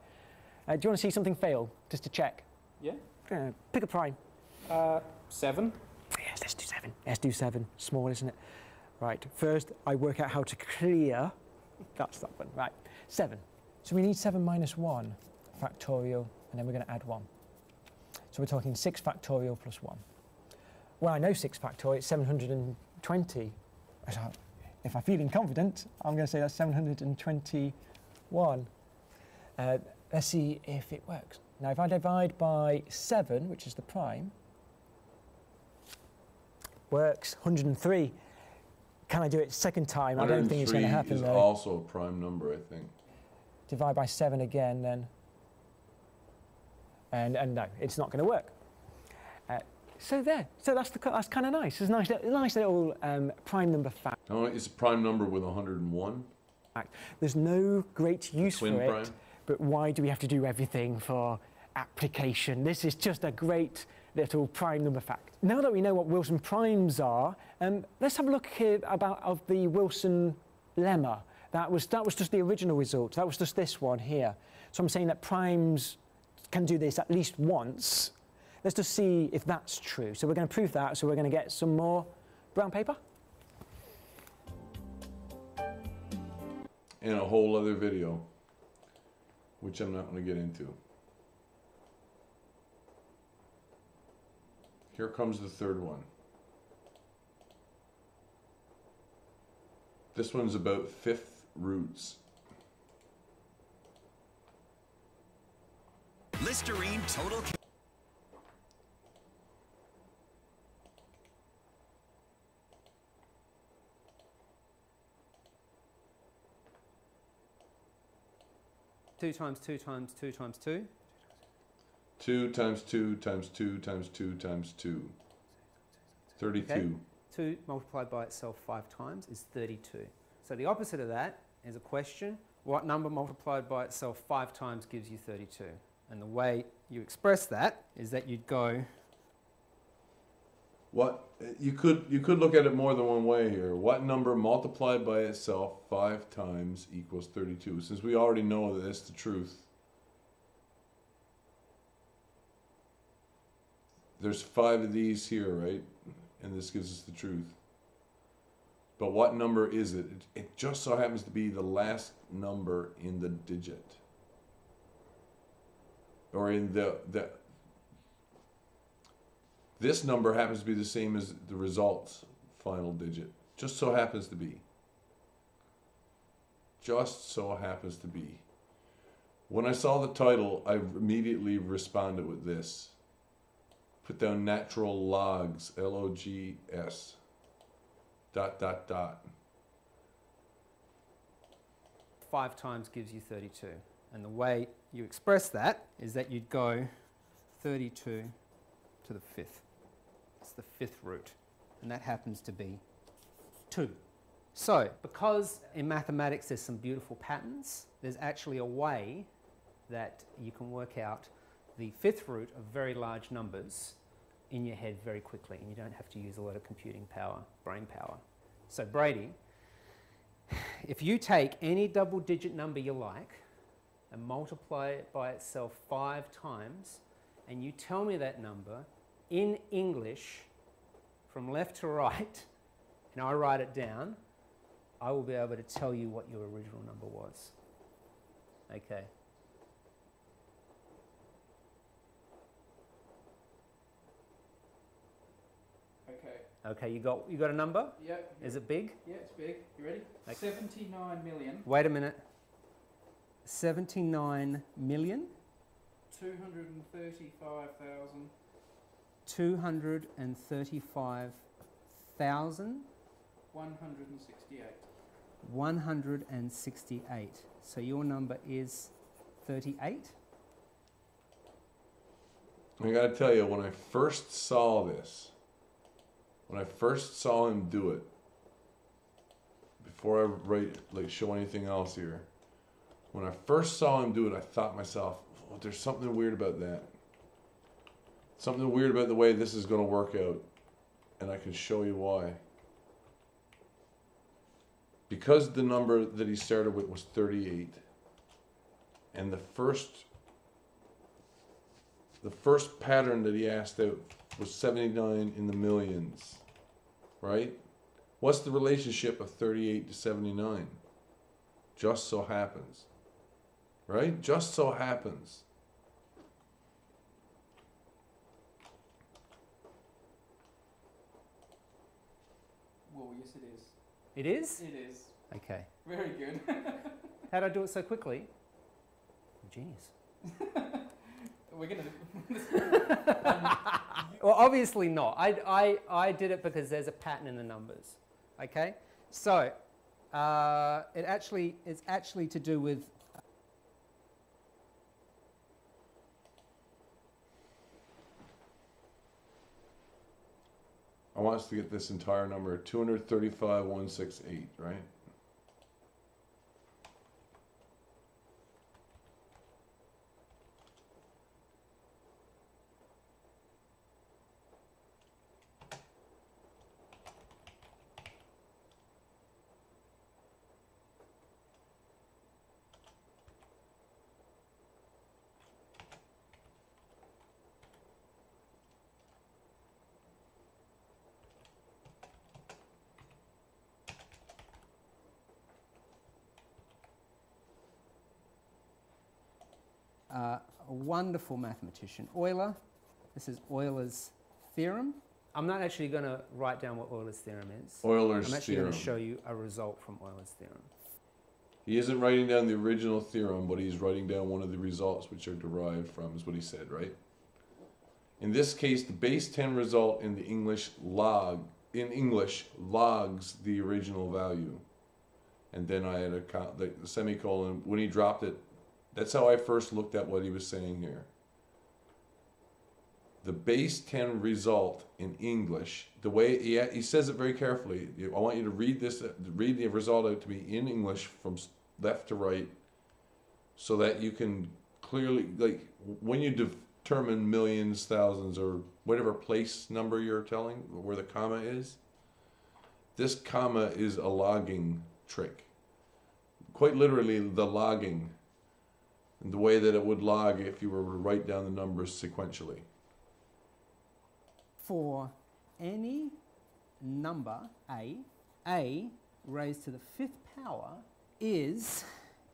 want to see something fail, just to check? Yeah. Pick a prime. 7. Yes, let's do 7. Let's do 7. Small, isn't it? Right, first I work out how to clear That's that one, right. 7. So we need 7 minus 1 factorial, and then we're going to add 1. So we're talking 6 factorial plus 1. Well, I know 6 factorial, it's 720. So if I'm feeling confident, I'm going to say that's 721. Let's see if it works. Now, if I divide by 7, which is the prime, works, 103. Can I do it second time? I don't think it's going to happen, though. 103 is also a prime number, I think. Divide by 7 again, then. And no, it's not going to work. So there. So that's kind of nice. It's a nice little prime number fact. Oh, it's a prime number with 101. There's no great use for it, prime. but why do we have to do everything for application? This is just a great little prime number fact. Now that we know what Wilson primes are, let's have a look here of the Wilson lemma. That was just the original result. That was just this one here. So I'm saying that primes can do this at least once. Let's just see if that's true. So we're going to prove that. So we're going to get some more brown paper. And a whole other video, which I'm not going to get into. Here comes the third one. This one's about fifth roots. Listerine Total. Two times 2 times 2 times 2. 2 times 2 times 2 times 2 times 2. 32. Okay. 2 multiplied by itself 5 times is 32. So the opposite of that is a question. What number multiplied by itself 5 times gives you 32? And the way you express that is that you'd go... What you could look at it more than one way here. What number multiplied by itself 5 times equals 32? Since we already know that that's the truth. There's 5 of these here, right? And this gives us the truth. But what number is it? It just so happens to be the last number in the digit. Or in this number happens to be the same as the result's final digit. Just so happens to be. Just so happens to be. When I saw the title, I immediately responded with this. Put down natural logs, L-O-G-S, ... 5 times gives you 32. And the way you express that is that you'd go 32 to the 5th. It's the 5th root. And that happens to be 2. So, because in mathematics there's some beautiful patterns, there's actually a way that you can work out the 5th root of very large numbers in your head very quickly, and you don't have to use a lot of computing power, brain power. So Brady, if you take any double-digit number you like and multiply it by itself 5 times, and you tell me that number in English from left to right, and I write it down, I will be able to tell you what your original number was. Okay. Okay, you got a number? Yep. Is it big? Yeah, it's big. You ready? Okay. 79 million. Wait a minute. 79 million? 235,000. 235,000? 168. 168. So your number is 38? I gotta tell you, when I first saw this, when I first saw him do it, before I show anything else here, when I first saw him do it, I thought to myself, oh, there's something weird about that. Something weird about the way this is going to work out. And I can show you why. Because the number that he started with was 38, and the first pattern that he asked out was 79 in the millions, right? What's the relationship of 38 to 79? Just so happens. Right? Just so happens. Well, yes, it is. It is? It is. Okay. Very good. How'd I do it so quickly? Genius. We're gonna. Well, obviously not. I did it because there's a pattern in the numbers. Okay, so it's actually to do with. I want us to get this entire number 235,168, right? A wonderful mathematician, Euler. This is Euler's theorem. I'm not actually going to write down what Euler's theorem is. Euler's I'm actually theorem. going to show you a result from Euler's theorem. He isn't writing down the original theorem, but he's writing down one of the results which are derived from, is what he said, right? In this case, the base 10 result in English logs the original value. And then I had the semicolon. When he dropped it, that's how I first looked at what he was saying here. The base 10 result in English, the way he says it very carefully. I want you to read the result out to me in English from left to right, so that you can clearly, like when you determine millions, thousands, or whatever place number you're telling, where the comma is, this comma is a logging trick. Quite literally, the logging. The way that it would log if you were to write down the numbers sequentially. For any number a raised to the 5th power is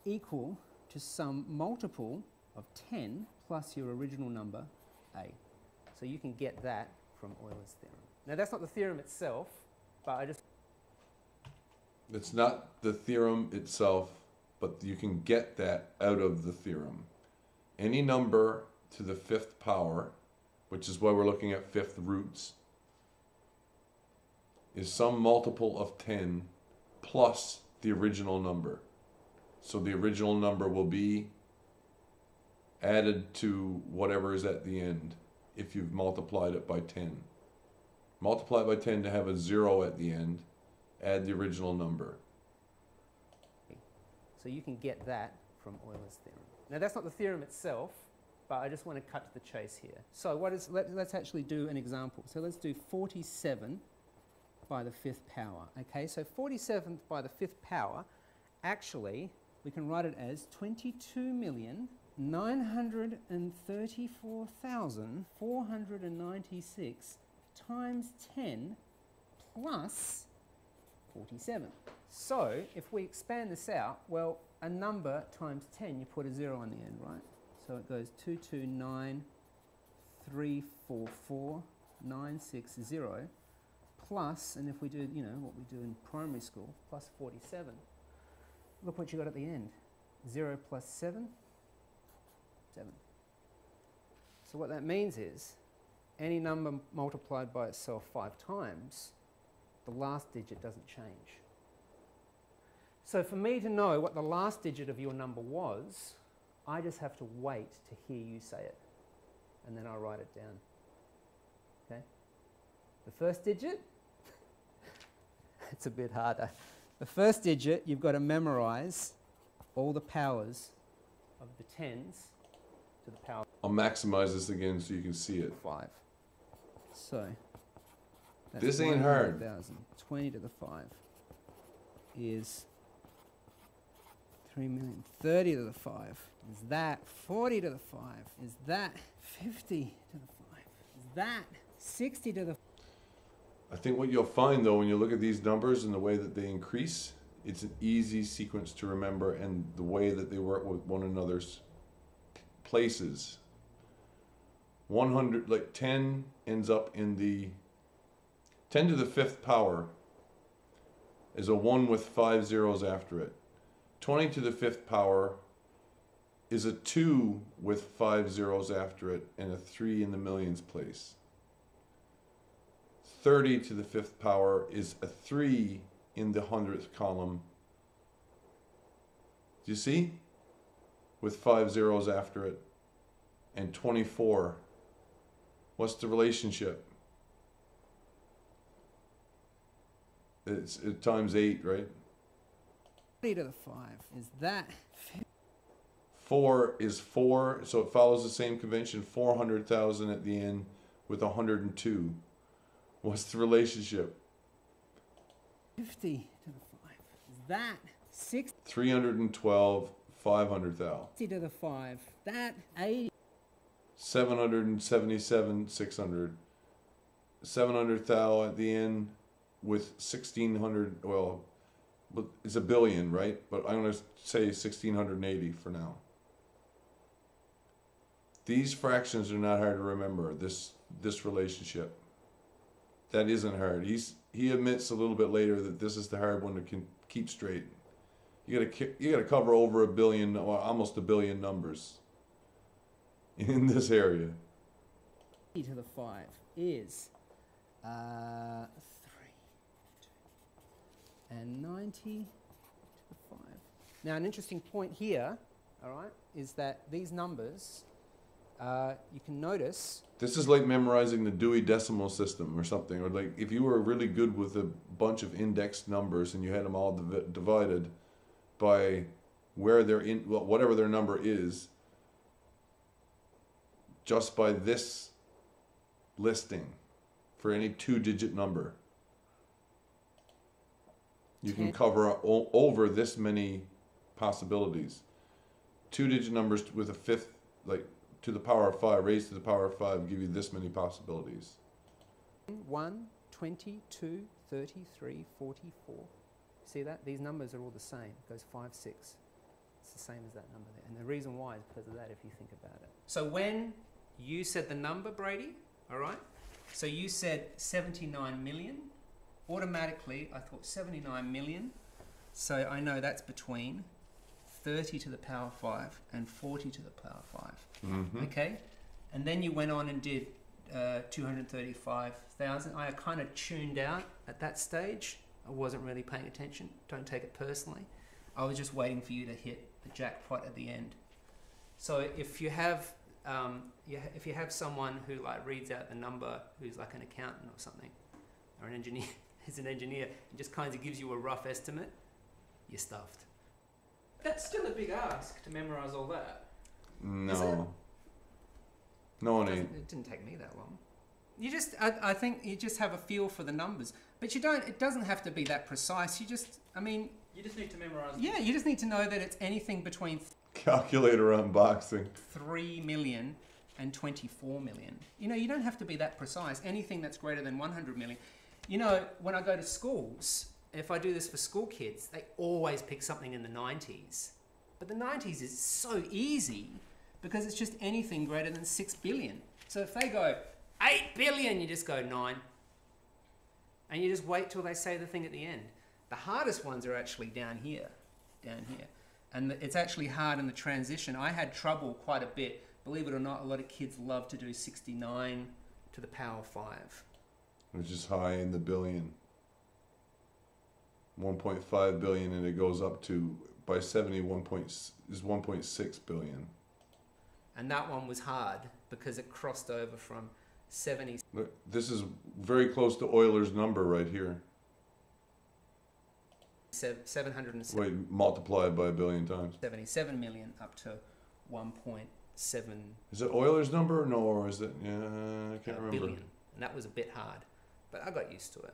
equal to some multiple of 10 plus your original number a. So you can get that from Euler's theorem. Now that's not the theorem itself, but I just... It's not the theorem itself, but you can get that out of the theorem. Any number to the 5th power, which is why we're looking at 5th roots, is some multiple of 10 plus the original number. So the original number will be added to whatever is at the end if you've multiplied it by 10. Multiply it by 10 to have a 0 at the end, add the original number. So you can get that from Euler's theorem. Now that's not the theorem itself, but I just want to cut to the chase here. So let's actually do an example. So let's do 47 by the 5th power. Okay, so 47 by the 5th power, actually we can write it as 22,934,496 times 10 plus 47. So if we expand this out, well, a number times 10, you put a 0 on the end, right? So it goes 229,344,960 plus, and if we do, you know, what we do in primary school, plus 47. Look what you got at the end. 0 plus 7, 7. So what that means is, any number multiplied by itself 5 times, the last digit doesn't change. So for me to know what the last digit of your number was, I just have to wait to hear you say it. And then I'll write it down. Okay? The first digit, it's a bit harder. The first digit, you've got to memorize all the powers of the tens to the power. I'll maximize this again so you can see it. 5. So, that's this ain't hard. 20 to the 5 is 3,000,000. 30 to the 5 is that. 40 to the 5 is that. 50 to the 5 is that. 60 to the... I think what you'll find, though, when you look at these numbers and the way that they increase, It's an easy sequence to remember, and the way that they work with one another's places. 100, like 10 ends up in the 10 to the 5th power is a 1 with 5 zeros after it. 20 to the 5th power is a 2 with 5 zeros after it and a 3 in the millions place. 30 to the 5th power is a 3 in the 100th column. Do you see? With 5 zeros after it. And 24. What's the relationship? It's times 8, right? 30 to the 5 is that. 4 is 4, so it follows the same convention. 400,000 at the end with 102. What's the relationship? 50 to the 5 is that. 60 312, 500,000. to the 5, that. 80. 777, 600. 700,000 at the end with 1,600, well, but it's a billion, right? But I'm going to say 1,680 for now. These fractions are not hard to remember, this relationship. That isn't hard. He admits a little bit later that this is the hard one to keep straight. You gotta cover over a billion, or almost a billion numbers in this area. 80 to the 5 is 3, 2, and 90 to the 5. Now, an interesting point here, all right, is that these numbers, you can notice. This is like memorizing the Dewey Decimal System or something, or like if you were really good with a bunch of indexed numbers and you had them all divided by where they're in, well, whatever their number is, just by this listing for any 2-digit number, you can cover over this many possibilities. 2-digit numbers with a 5th, like to the power of 5, raised to the power of 5, give you this many possibilities. 1, 20, 2, 33, 44. See that? These numbers are all the same. It goes 5, 6. It's the same as that number there. And the reason why is because of that, if you think about it. So when you said the number, Brady, all right? So you said 79 million. Automatically, I thought 79 million. So I know that's between 30 to the power 5 and 40 to the power 5. Mm-hmm. Okay? And then you went on and did 235,000. I kind of tuned out at that stage. I wasn't really paying attention. Don't take it personally. I was just waiting for you to hit the jackpot at the end. So if you have someone who like reads out the number, who's like an accountant or something, or an engineer, is an engineer, and just kind of gives you a rough estimate, you're stuffed. That's still a big ask to memorize all that. No. No, it ain't. It didn't take me that long. You just, I think you just have a feel for the numbers, but you don't. It doesn't have to be that precise. You just, I mean, you just need to memorize. Yeah, you just need to know that it's anything between calculator unboxing. 3 million and 24 million. You know, you don't have to be that precise. Anything that's greater than 100 million. You know, when I go to schools, if I do this for school kids, they always pick something in the 90s. But the 90s is so easy because it's just anything greater than 6 billion. So if they go 8 billion, you just go 9. And you just wait till they say the thing at the end. The hardest ones are actually down here. And it's actually hard in the transition. I had trouble quite a bit. Believe it or not, a lot of kids love to do 69 to the power 5. Which is high in the billion. 1.5 billion, and it goes up to, by 70, is 1.6 billion. And that one was hard because it crossed over from 70. Look, this is very close to Euler's number right here. 770. Wait, multiplied by a billion times. 77 million up to 1.7. Is it Euler's number? No, or is it? Yeah, I can't remember. Billion. And that was a bit hard, but I got used to it.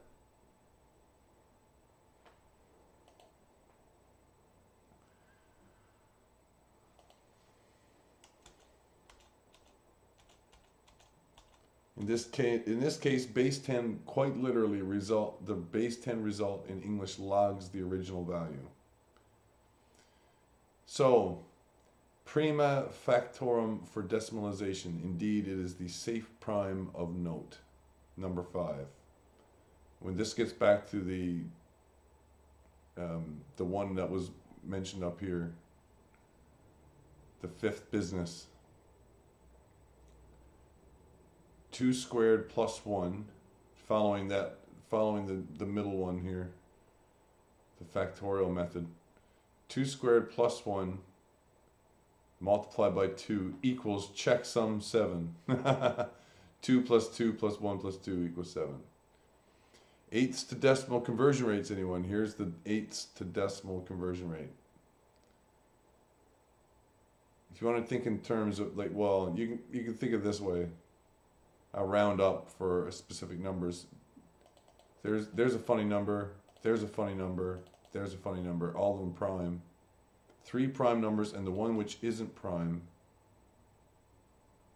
In this case, base 10 quite literally the base 10 result in English logs the original value. So, prima factorum for decimalization. Indeed, it is the safe prime of note. Number 5. When this gets back to the one that was mentioned up here, the fifth business. 2 squared plus 1, following the middle one here, the factorial method. 2 squared plus 1 multiplied by 2 equals checksum 7. 2 plus 2 plus 1 plus 2 equals 7. Eighths to decimal conversion rates, anyone? Here's the eighths to decimal conversion rate. If you want to think in terms of, like, well, you can think of it this way. I'll round up for specific numbers. There's a funny number, there's a funny number, there's a funny number, all of them prime. 3 prime numbers, and the one which isn't prime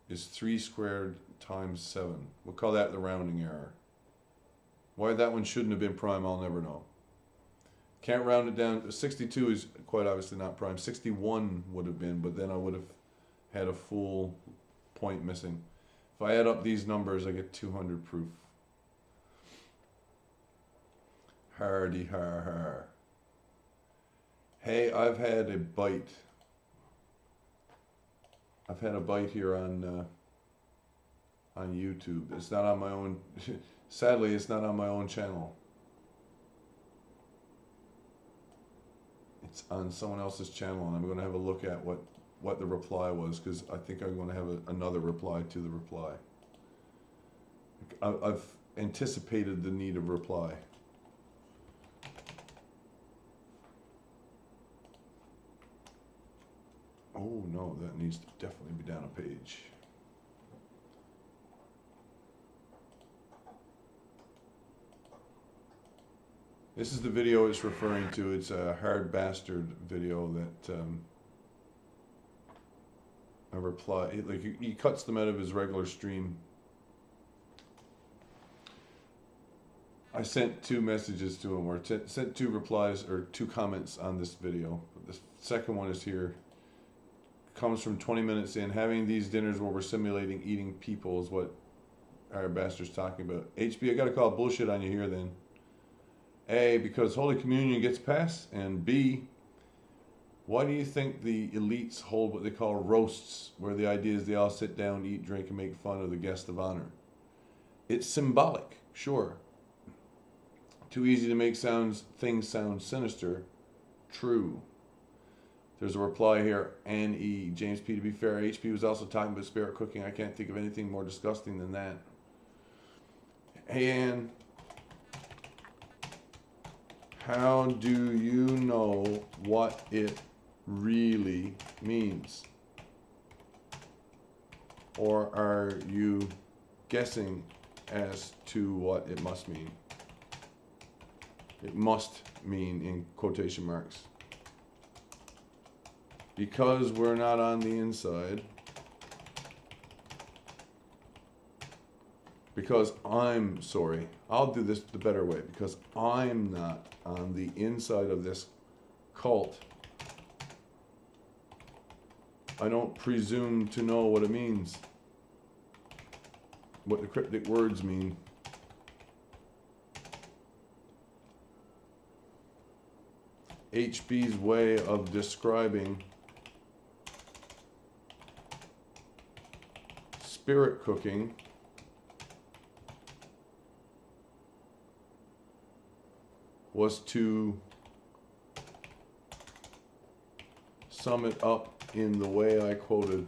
is 3 squared times 7. We'll call that the rounding error. Why that one shouldn't have been prime, I'll never know. Can't round it down. 62 is quite obviously not prime. 61 would have been, but then I would have had a full point missing. If I add up these numbers, I get 200 proof. Hardy har har. Hey, I've had a bite. I've had a bite here on YouTube. It's not on my own. Sadly, it's not on my own channel. It's on someone else's channel, and I'm going to have a look at what the reply was, because I think I'm going to have another reply to the reply. I've anticipated the need of reply. Oh no, that needs to definitely be down a page. This is the video it's referring to. It's a hard bastard video that a reply, like he cuts them out of his regular stream. I sent 2 messages to him, or sent 2 replies or 2 comments on this video. The second one is here. Comes from 20 minutes in. Having these dinners where we're simulating eating people is what our bastard's talking about. HB, I gotta call bullshit on you here then. A, because Holy Communion gets passed, and B, why do you think the elites hold what they call roasts, where the idea is they all sit down, eat, drink, and make fun of the guest of honor? It's symbolic, sure. Too easy to make things sound sinister. True. There's a reply here, Ann E. James P. To be fair, HP was also talking about spirit cooking. I can't think of anything more disgusting than that. Hey, Ann. How do you know what it really means? Or are you guessing as to what it must mean? It must mean in quotation marks. Because we're not on the inside. Because I'm sorry. I'll do this the better way. Because I'm not on the inside of this cult. I don't presume to know what it means. What the cryptic words mean. HB's way of describing spirit cooking was to sum it up in the way I quoted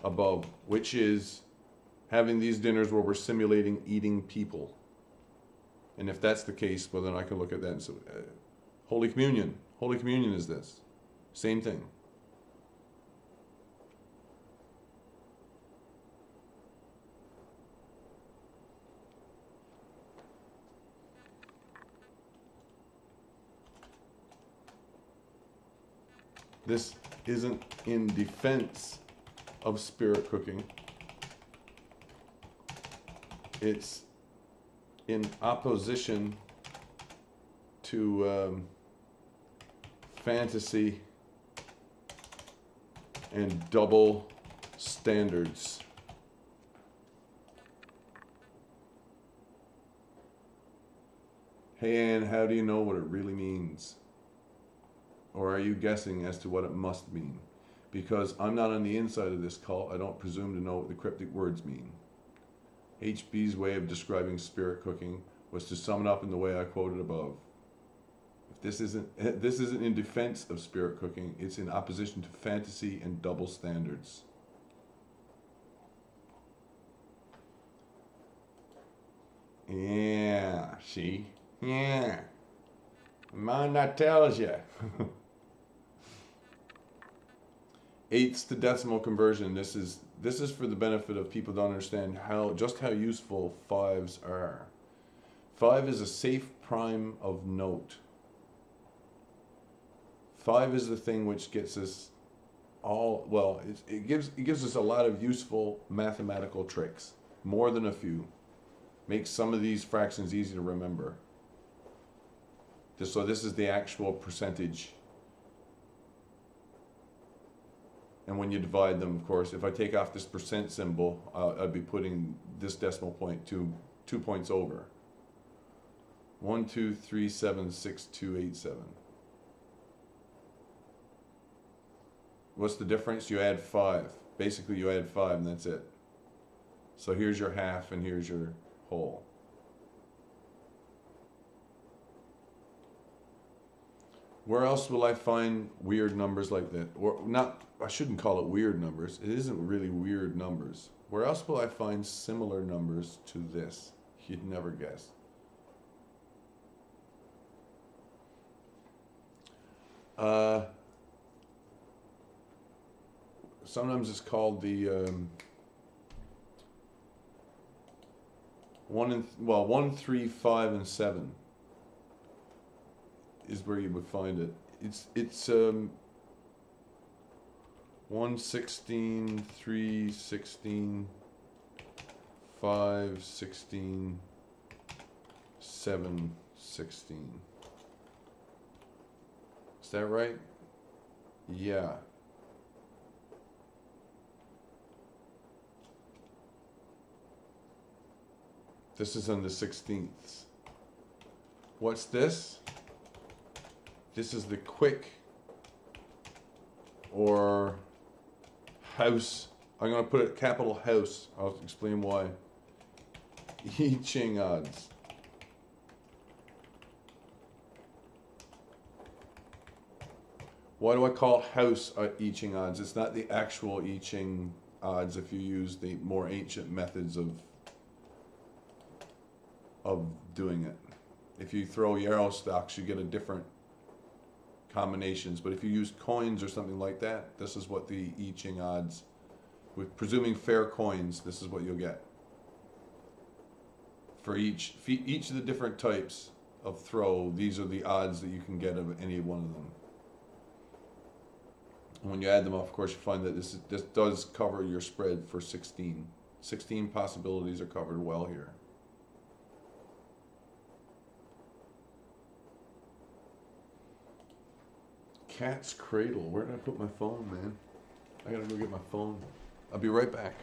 above, which is having these dinners where we're simulating eating people. And if that's the case, well, then I can look at that and say, Holy Communion. Holy Communion is this. Same thing. This isn't in defense of spirit cooking. it's in opposition to fantasy and double standards. Hey Ann, how do you know what it really means? Or are you guessing as to what it must mean? Because I'm not on the inside of this cult, I don't presume to know what the cryptic words mean. HB's way of describing spirit cooking was to sum it up in the way I quoted above. If this isn't in defense of spirit cooking, it's in opposition to fantasy and double standards. Yeah, see? Yeah. Mind that tells you. Eighths to decimal conversion. This is for the benefit of people to understand just how useful fives are. 5 is a safe prime of note. 5 is the thing which gets us it gives us a lot of useful mathematical tricks, more than a few. Makes some of these fractions easy to remember. So this is the actual percentage. And when you divide them, of course, if I take off this percent symbol, I'd be putting this decimal point 2 points over. 1237627. What's the difference? You add 5. Basically, you add 5, and that's it. So here's your half, and here's your whole. Where else will I find weird numbers like that? Or not, I shouldn't call it weird numbers. It isn't really weird numbers. Where else will I find similar numbers to this? You'd never guess. Sometimes it's called the 1, 3, 5, and 7 is where you would find it. It's 1, 16, 3, 16, 5, 16, 7, 16. Is that right? Yeah. This is on the 16ths. What's this? This is the quick or house. I'm going to put it capital house. I'll explain why. I Ching odds. Why do I call house I Ching odds? It's not the actual I Ching odds if you use the more ancient methods of doing it. If you throw yarrow stocks, you get a different combinations. But if you use coins or something like that, this is what the I Ching odds, with presuming fair coins, this is what you'll get. For each of the different types of throw, these are the odds that you can get of any one of them. And when you add them up, of course, you find that this does cover your spread for 16. 16 possibilities are covered well here. Cat's Cradle. Where did I put my phone, man? I gotta go get my phone. I'll be right back.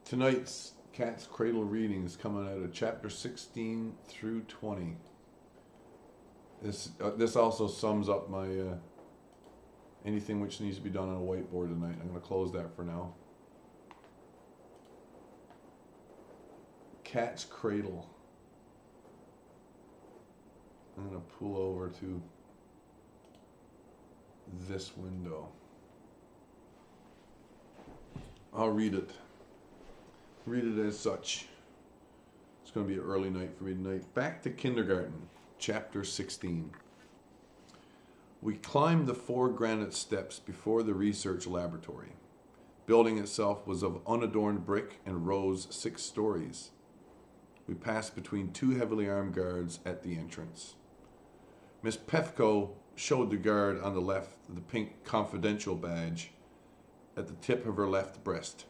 Tonight's Cat's Cradle reading is coming out of chapter 16 through 20. This also sums up my anything which needs to be done on a whiteboard tonight. I'm going to close that for now. Cat's Cradle. I'm going to pull over to this window. I'll read it. Read it as such. It's going to be an early night for me tonight. Back to kindergarten, chapter 16. We climbed the 4 granite steps before the research laboratory. Building itself was of unadorned brick and rose 6 stories. We passed between 2 heavily armed guards at the entrance. Miss Pefko showed the guard on the left the pink confidential badge at the tip of her left breast.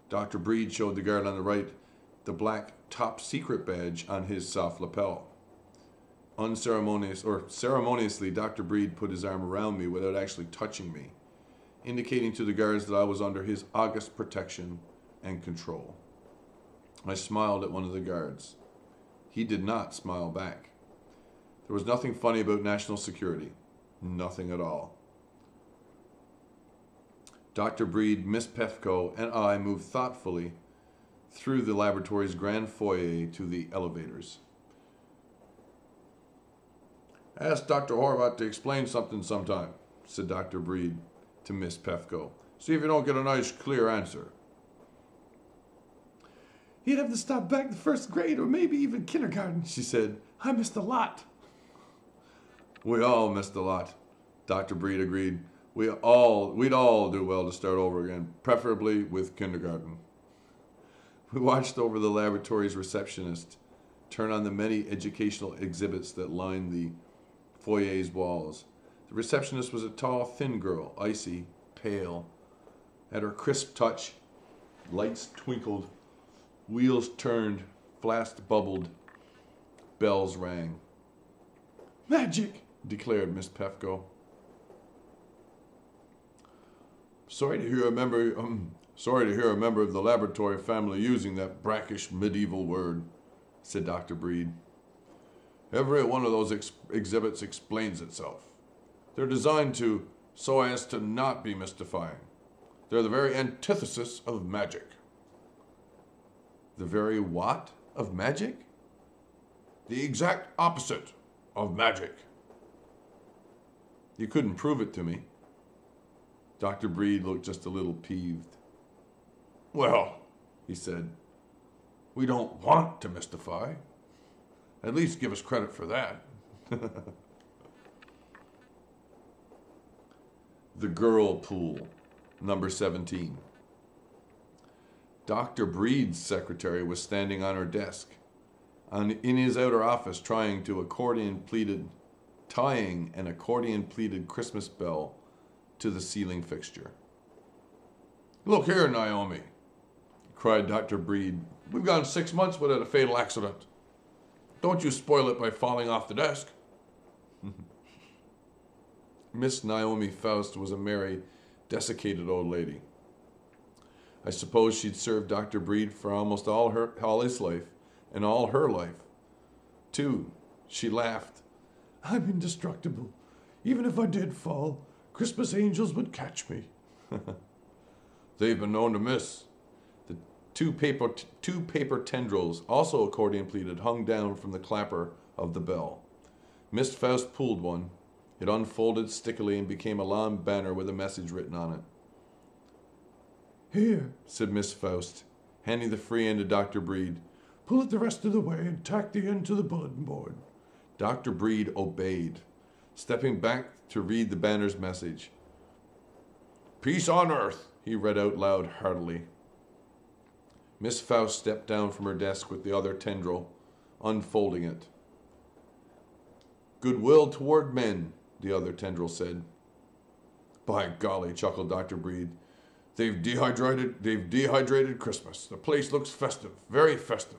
Dr. Breed showed the guard on the right the black top secret badge on his soft lapel. Ceremoniously, Dr. Breed put his arm around me without actually touching me, indicating to the guards that I was under his august protection and control. I smiled at one of the guards. He did not smile back. There was nothing funny about national security. Nothing at all. Dr. Breed, Miss Pefko, and I moved thoughtfully through the laboratory's grand foyer to the elevators. Ask Dr. Horvath to explain something sometime, said Dr. Breed to Miss Pefko. See if you don't get a nice, clear answer. He'd have to stop back to 1st grade or maybe even kindergarten, she said. I missed a lot. We all missed a lot, Dr. Breed agreed. We'd all do well to start over again, preferably with kindergarten. We watched over the laboratory's receptionist turn on the many educational exhibits that lined the foyer's walls. The receptionist was a tall, thin girl, icy, pale. At her crisp touch, lights twinkled, wheels turned, flasks bubbled, bells rang. Magic, declared Miss Pefko. Sorry to hear a member of the laboratory family using that brackish medieval word, said Dr. Breed. Every one of those exhibits explains itself. They're designed so as to not be mystifying. They're the very antithesis of magic. The very what of magic? The exact opposite of magic. You couldn't prove it to me. Dr. Breed looked just a little peeved. Well, he said, we don't want to mystify. At least give us credit for that. The girl pool, number 17. Dr. Breed's secretary was standing on her desk, in his outer office, tying an accordion-pleated Christmas bell to the ceiling fixture. Look here, Naomi, cried Dr. Breed. We've gone 6 months without a fatal accident. Don't you spoil it by falling off the desk. Miss Naomi Faust was a merry, desiccated old lady. I suppose she'd served Dr. Breed for almost all his life, and all her life, too. She laughed. I'm indestructible. Even if I did fall, Christmas angels would catch me. They've been known to miss. The two paper tendrils, also accordion pleated, hung down from the clapper of the bell. Miss Faust pulled one. It unfolded stickily and became a long banner with a message written on it. Here, said Miss Faust, handing the free end to Dr. Breed. Pull it the rest of the way and tack the end to the bulletin board. Dr. Breed obeyed, stepping back to read the banner's message. Peace on earth, he read out loud heartily. Miss Faust stepped down from her desk with the other tendril, unfolding it. Goodwill toward men, the other tendril said. By golly, chuckled Dr. Breed. They've dehydrated Christmas. The place looks festive, very festive.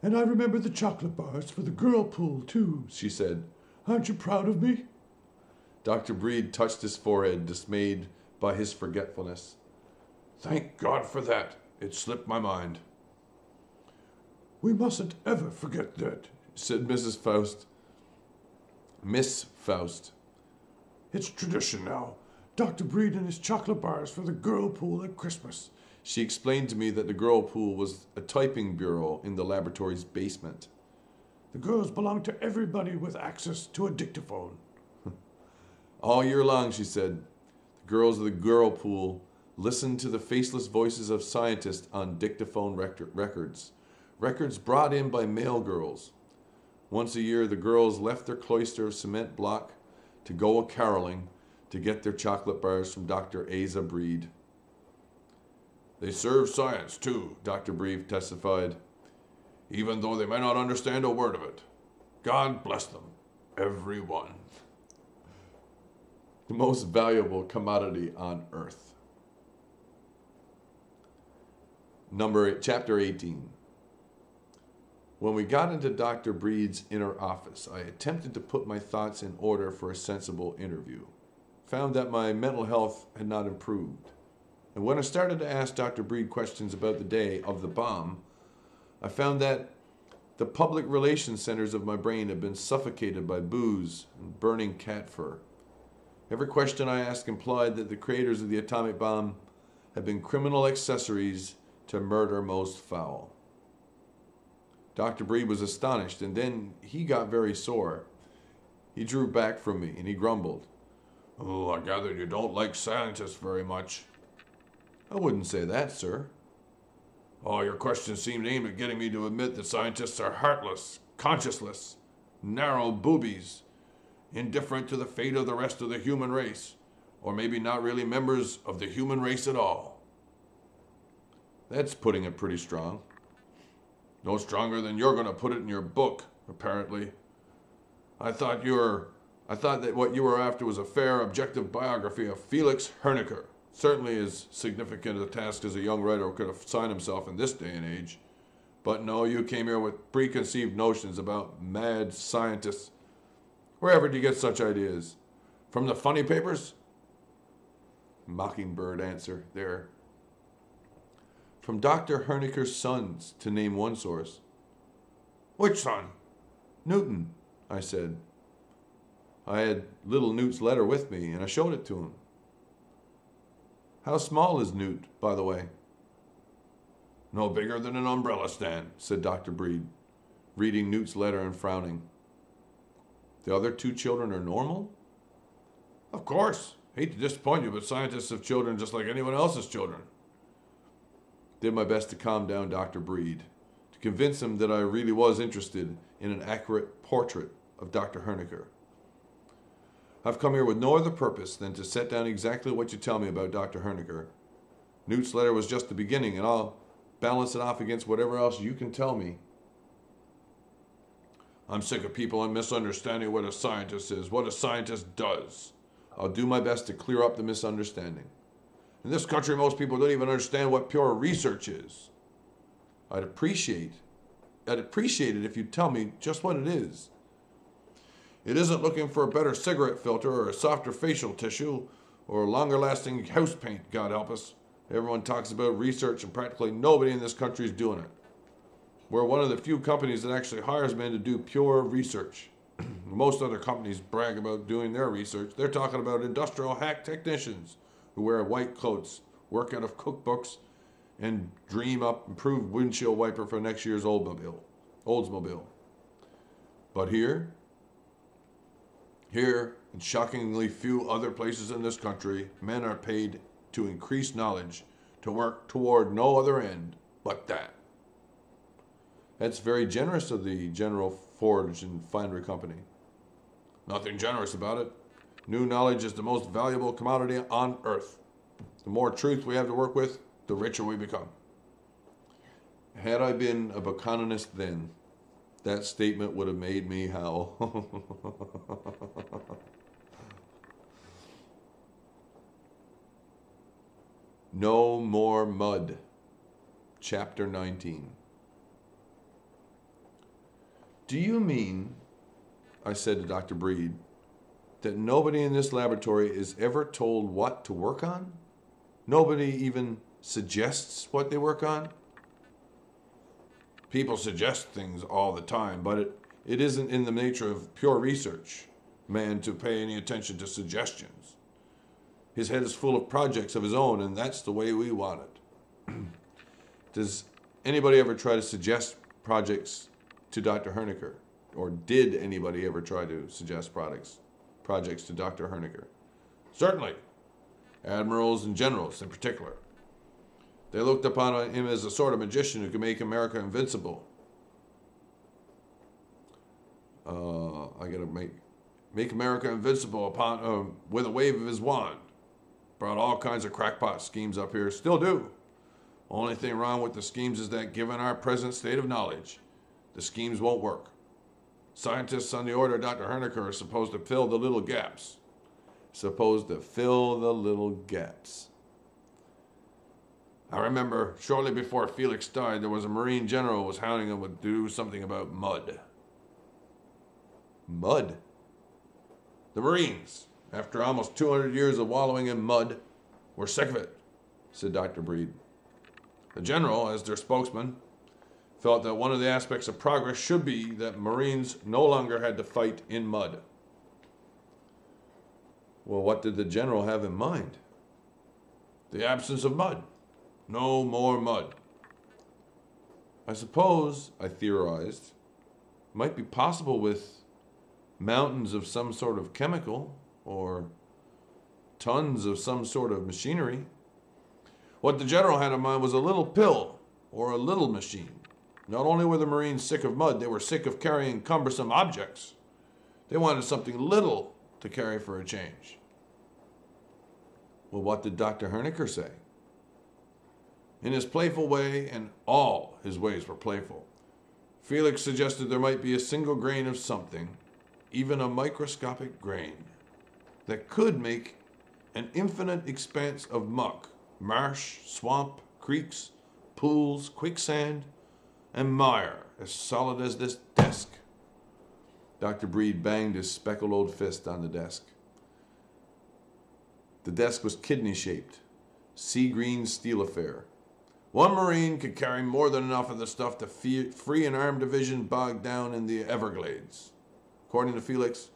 And I remember the chocolate bars for the girl pool, too, she said. Aren't you proud of me? Dr. Breed touched his forehead, dismayed by his forgetfulness. Thank God for that. It slipped my mind. We mustn't ever forget that, said Mrs. Faust. Miss Faust. It's tradition now. Dr. Breed and his chocolate bars for the girl pool at Christmas. She explained to me that the girl pool was a typing bureau in the laboratory's basement. The girls belong to everybody with access to a dictaphone. All year long, she said, the girls of the girl pool listened to the faceless voices of scientists on dictaphone records brought in by male girls. Once a year, the girls left their cloister of cement block to go a-caroling to get their chocolate bars from Dr. Asa Breed. They serve science, too, Dr. Breed testified, even though they may not understand a word of it. God bless them, every one. The most valuable commodity on earth. Chapter 18. When we got into Dr. Breed's inner office, I attempted to put my thoughts in order for a sensible interview. Found that my mental health had not improved. And when I started to ask Dr. Breed questions about the day of the bomb, I found that the public relations centers of my brain had been suffocated by booze and burning cat fur. Every question I asked implied that the creators of the atomic bomb had been criminal accessories to murder most foul. Dr. Breed was astonished, and then he got very sore. He drew back from me, and he grumbled. "Oh, I gather you don't like scientists very much." "I wouldn't say that, sir." "Oh, your questions seemed aimed at getting me to admit that scientists are heartless, conscienceless, narrow boobies, indifferent to the fate of the rest of the human race, or maybe not really members of the human race at all." That's putting it pretty strong. No stronger than you're going to put it in your book, apparently. I thought that what you were after was a fair, objective biography of Felix Hernecker. Certainly as significant a task as a young writer could assign himself in this day and age. But no, you came here with preconceived notions about mad scientists. Wherever do you get such ideas? From the funny papers? Mockingbird answer there. From Dr. Hernecker's sons, to name one source. Which son? Newton, I said. I had little Newt's letter with me, and I showed it to him. How small is Newt, by the way? No bigger than an umbrella stand, said Dr. Breed, reading Newt's letter and frowning. The other two children are normal? Of course. Hate to disappoint you, but scientists have children just like anyone else's children. Did my best to calm down Dr. Breed, to convince him that I really was interested in an accurate portrait of Dr. Hernecker. I've come here with no other purpose than to set down exactly what you tell me about Dr. Hernecker. Newt's letter was just the beginning, and I'll balance it off against whatever else you can tell me. I'm sick of people misunderstanding what a scientist is, what a scientist does. I'll do my best to clear up the misunderstanding. In this country, most people don't even understand what pure research is. I'd appreciate it if you'd tell me just what it is. It isn't looking for a better cigarette filter or a softer facial tissue or a longer-lasting house paint, God help us. Everyone talks about research, and practically nobody in this country is doing it. We're one of the few companies that actually hires men to do pure research. Most other companies brag about doing their research. They're talking about industrial hack technicians who wear white coats, work out of cookbooks, and dream up improved windshield wiper for next year's Oldsmobile. But here, and shockingly few other places in this country, men are paid to increase knowledge, to work toward no other end but that. That's very generous of the General Forge and Finery Company. Nothing generous about it. New knowledge is the most valuable commodity on earth. The more truth we have to work with, the richer we become. Had I been a Buchananist then, that statement would have made me howl. No More Mud, Chapter 19. Do you mean, I said to Dr. Breed, that nobody in this laboratory is ever told what to work on? Nobody even suggests what they work on? People suggest things all the time, but it isn't in the nature of pure research, man, to pay any attention to suggestions. His head is full of projects of his own, and that's the way we want it. Does anybody ever try to suggest projects to Dr. Hernecker? Or did anybody ever try to suggest projects to Dr. Hernecker? Certainly. Admirals and generals in particular. They looked upon him as a sort of magician who could make America invincible. I gotta make America invincible upon with a wave of his wand. Brought all kinds of crackpot schemes up here, still do. Only thing wrong with the schemes is that given our present state of knowledge, the schemes won't work. Scientists on the order of Dr. Hernecker are supposed to fill the little gaps. I remember shortly before Felix died, there was a Marine general who was hounding him to do something about mud. Mud? The Marines, after almost 200 years of wallowing in mud, were sick of it, said Dr. Breed. The general, as their spokesman, felt that one of the aspects of progress should be that Marines no longer had to fight in mud. Well, what did the general have in mind? The absence of mud. No more mud. I suppose, I theorized, might be possible with mountains of some sort of chemical or tons of some sort of machinery. What the general had in mind was a little pill or a little machine. Not only were the Marines sick of mud, they were sick of carrying cumbersome objects. They wanted something little to carry for a change. Well, what did Dr. Hernecker say? In his playful way, and all his ways were playful, Felix suggested there might be a single grain of something, even a microscopic grain, that could make an infinite expanse of muck, marsh, swamp, creeks, pools, quicksand, and mire as solid as this desk. Dr. Breed banged his speckled old fist on the desk. The desk was kidney-shaped, sea-green steel affair. One Marine could carry more than enough of the stuff to free an armed division bogged down in the Everglades. According to Felix,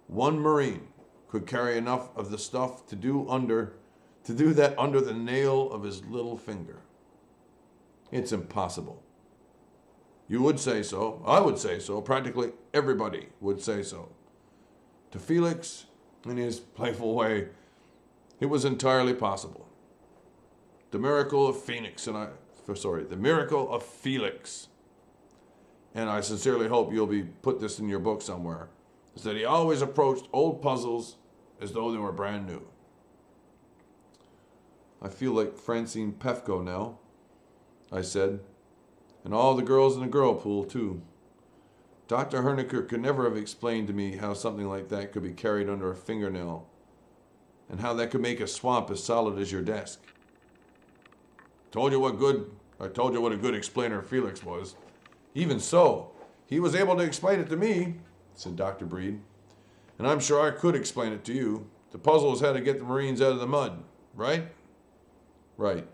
one Marine could carry enough of the stuff to do that under the nail of his little finger. It's impossible. You would say so. I would say so. Practically everybody would say so. To Felix, in his playful way, it was entirely possible. The miracle of Felix, and I sincerely hope you'll put this in your book somewhere, is that he always approached old puzzles as though they were brand new. I feel like Francine Pefko now, I said, and all the girls in the girl pool too. Dr. Hernecker could never have explained to me how something like that could be carried under a fingernail, and how that could make a swamp as solid as your desk. I told you what a good explainer Felix was. Even so, he was able to explain it to me, said Dr. Breed. And I'm sure I could explain it to you. The puzzle is how to get the Marines out of the mud, right? Right.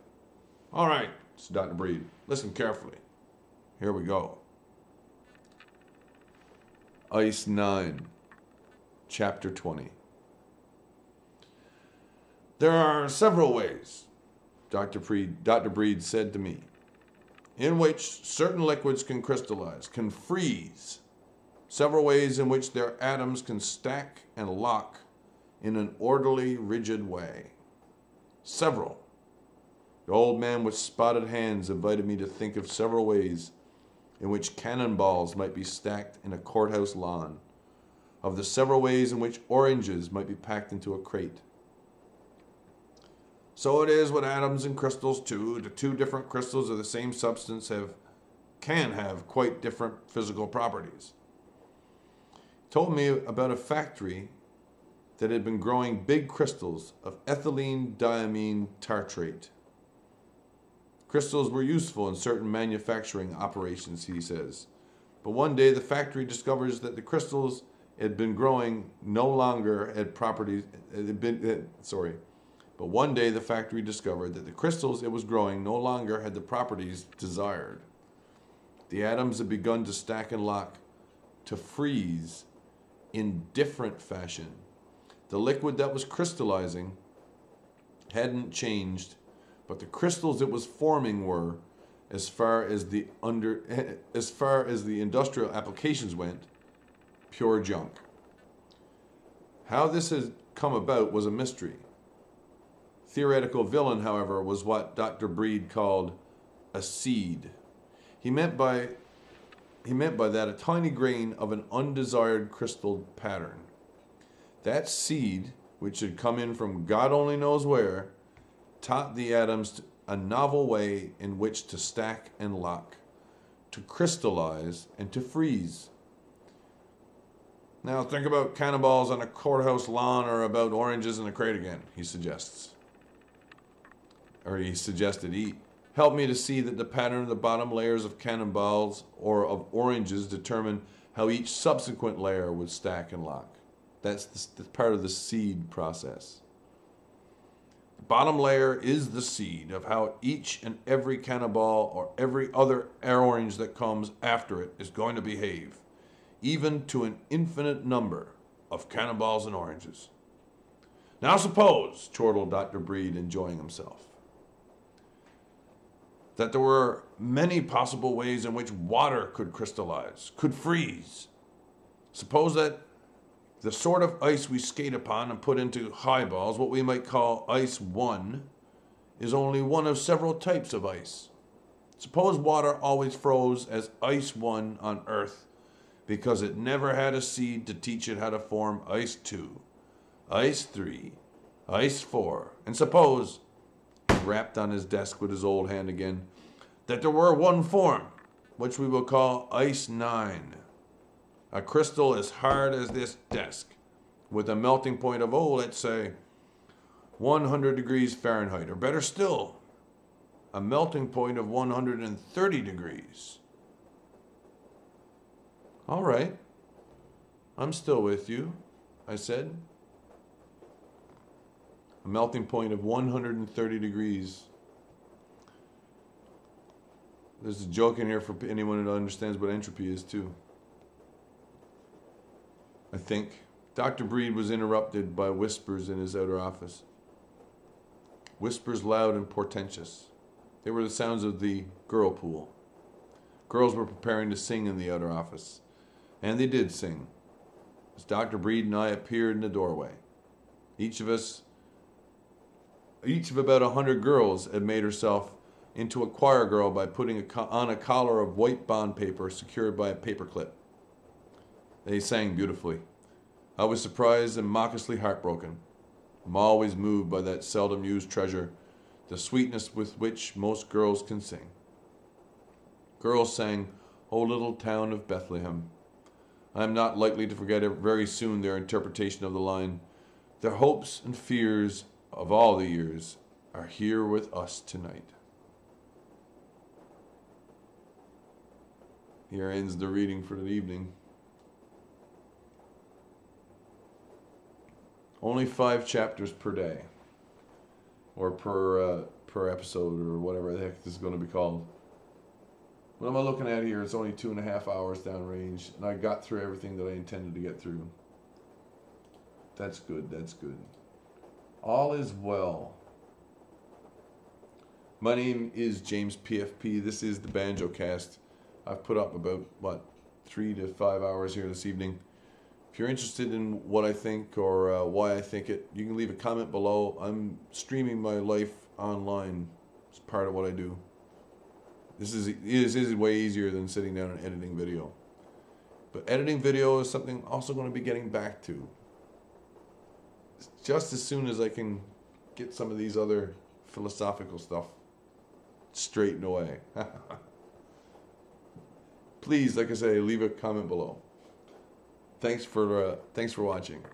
All right, said Dr. Breed. Listen carefully. Here we go. Ice 9, Chapter 20. There are several ways, Dr. Breed said to me, in which certain liquids can crystallize, can freeze. Several ways in which their atoms can stack and lock in an orderly, rigid way. Several. The old man with spotted hands invited me to think of several ways in which cannonballs might be stacked in a courthouse lawn, of the several ways in which oranges might be packed into a crate. So it is with atoms and crystals too. The two different crystals of the same substance can have quite different physical properties. He told me about a factory that had been growing big crystals of ethylene diamine tartrate. Crystals were useful in certain manufacturing operations, he says. But one day the factory discovers that the crystals it had been growing no longer had properties. But one day the factory discovered that the crystals it was growing no longer had the properties desired. The atoms had begun to stack and lock, to freeze in different fashion. The liquid that was crystallizing hadn't changed, but the crystals it was forming were, as far as the industrial applications went, pure junk. How this had come about was a mystery. Theoretical villain, however, was what Dr. Breed called a seed. He meant by he meant by that a tiny grain of an undesired crystal pattern. That seed, which had come in from God only knows where, taught the atoms a novel way in which to stack and lock, to crystallize and to freeze. Now think about cannonballs on a courthouse lawn or about oranges in a crate again, he suggests. Or he suggested, help me to see that the pattern of the bottom layers of cannonballs or of oranges determine how each subsequent layer would stack and lock. That's the part of the seed process. The bottom layer is the seed of how each and every cannonball or every other orange that comes after it is going to behave, even to an infinite number of cannonballs and oranges. Now suppose, chortled Dr. Breed, enjoying himself, that there were many possible ways in which water could crystallize, could freeze. Suppose that the sort of ice we skate upon and put into highballs, what we might call ice 1, is only one of several types of ice. Suppose water always froze as ice 1 on Earth because it never had a seed to teach it how to form ice 2, ice 3, ice 4, and suppose, he rapped on his desk with his old hand again, that there were one form, which we will call ice 9. A crystal as hard as this desk, with a melting point of, let's say, 100 degrees Fahrenheit, or better still, a melting point of 130 degrees. All right, I'm still with you, I said. A melting point of 130 degrees. There's a joke in here for anyone who understands what entropy is, too. I think. Dr. Breed was interrupted by whispers in his outer office. Whispers loud and portentous. They were the sounds of the girl pool. Girls were preparing to sing in the outer office. And they did sing, as Dr. Breed and I appeared in the doorway. Each of about 100 girls had made herself into a choir girl by putting on a collar of white bond paper secured by a paper clip. They sang beautifully. I was surprised and mockerously heartbroken. I'm always moved by that seldom used treasure, the sweetness with which most girls can sing. Girls sang, "O Little Town of Bethlehem." I am not likely to forget very soon their interpretation of the line, "Their hopes and fears of all the years are here with us tonight." Here ends the reading for the evening. Only 5 chapters per day, or per episode, or whatever the heck this is going to be called. What am I looking at here? It's only 2.5 hours downrange, and I got through everything that I intended to get through. That's good, that's good. All is well. My name is James PFP. This is the Banjocast. I've put up about, 3 to 5 hours here this evening. If you're interested in what I think or why I think it, you can leave a comment below. I'm streaming my life online. It's part of what I do. This is way easier than sitting down and editing video. But editing video is something I'm also going to be getting back to. Just as soon as I can get some of these other philosophical stuff straightened away. Please, like I say, leave a comment below. Thanks for watching.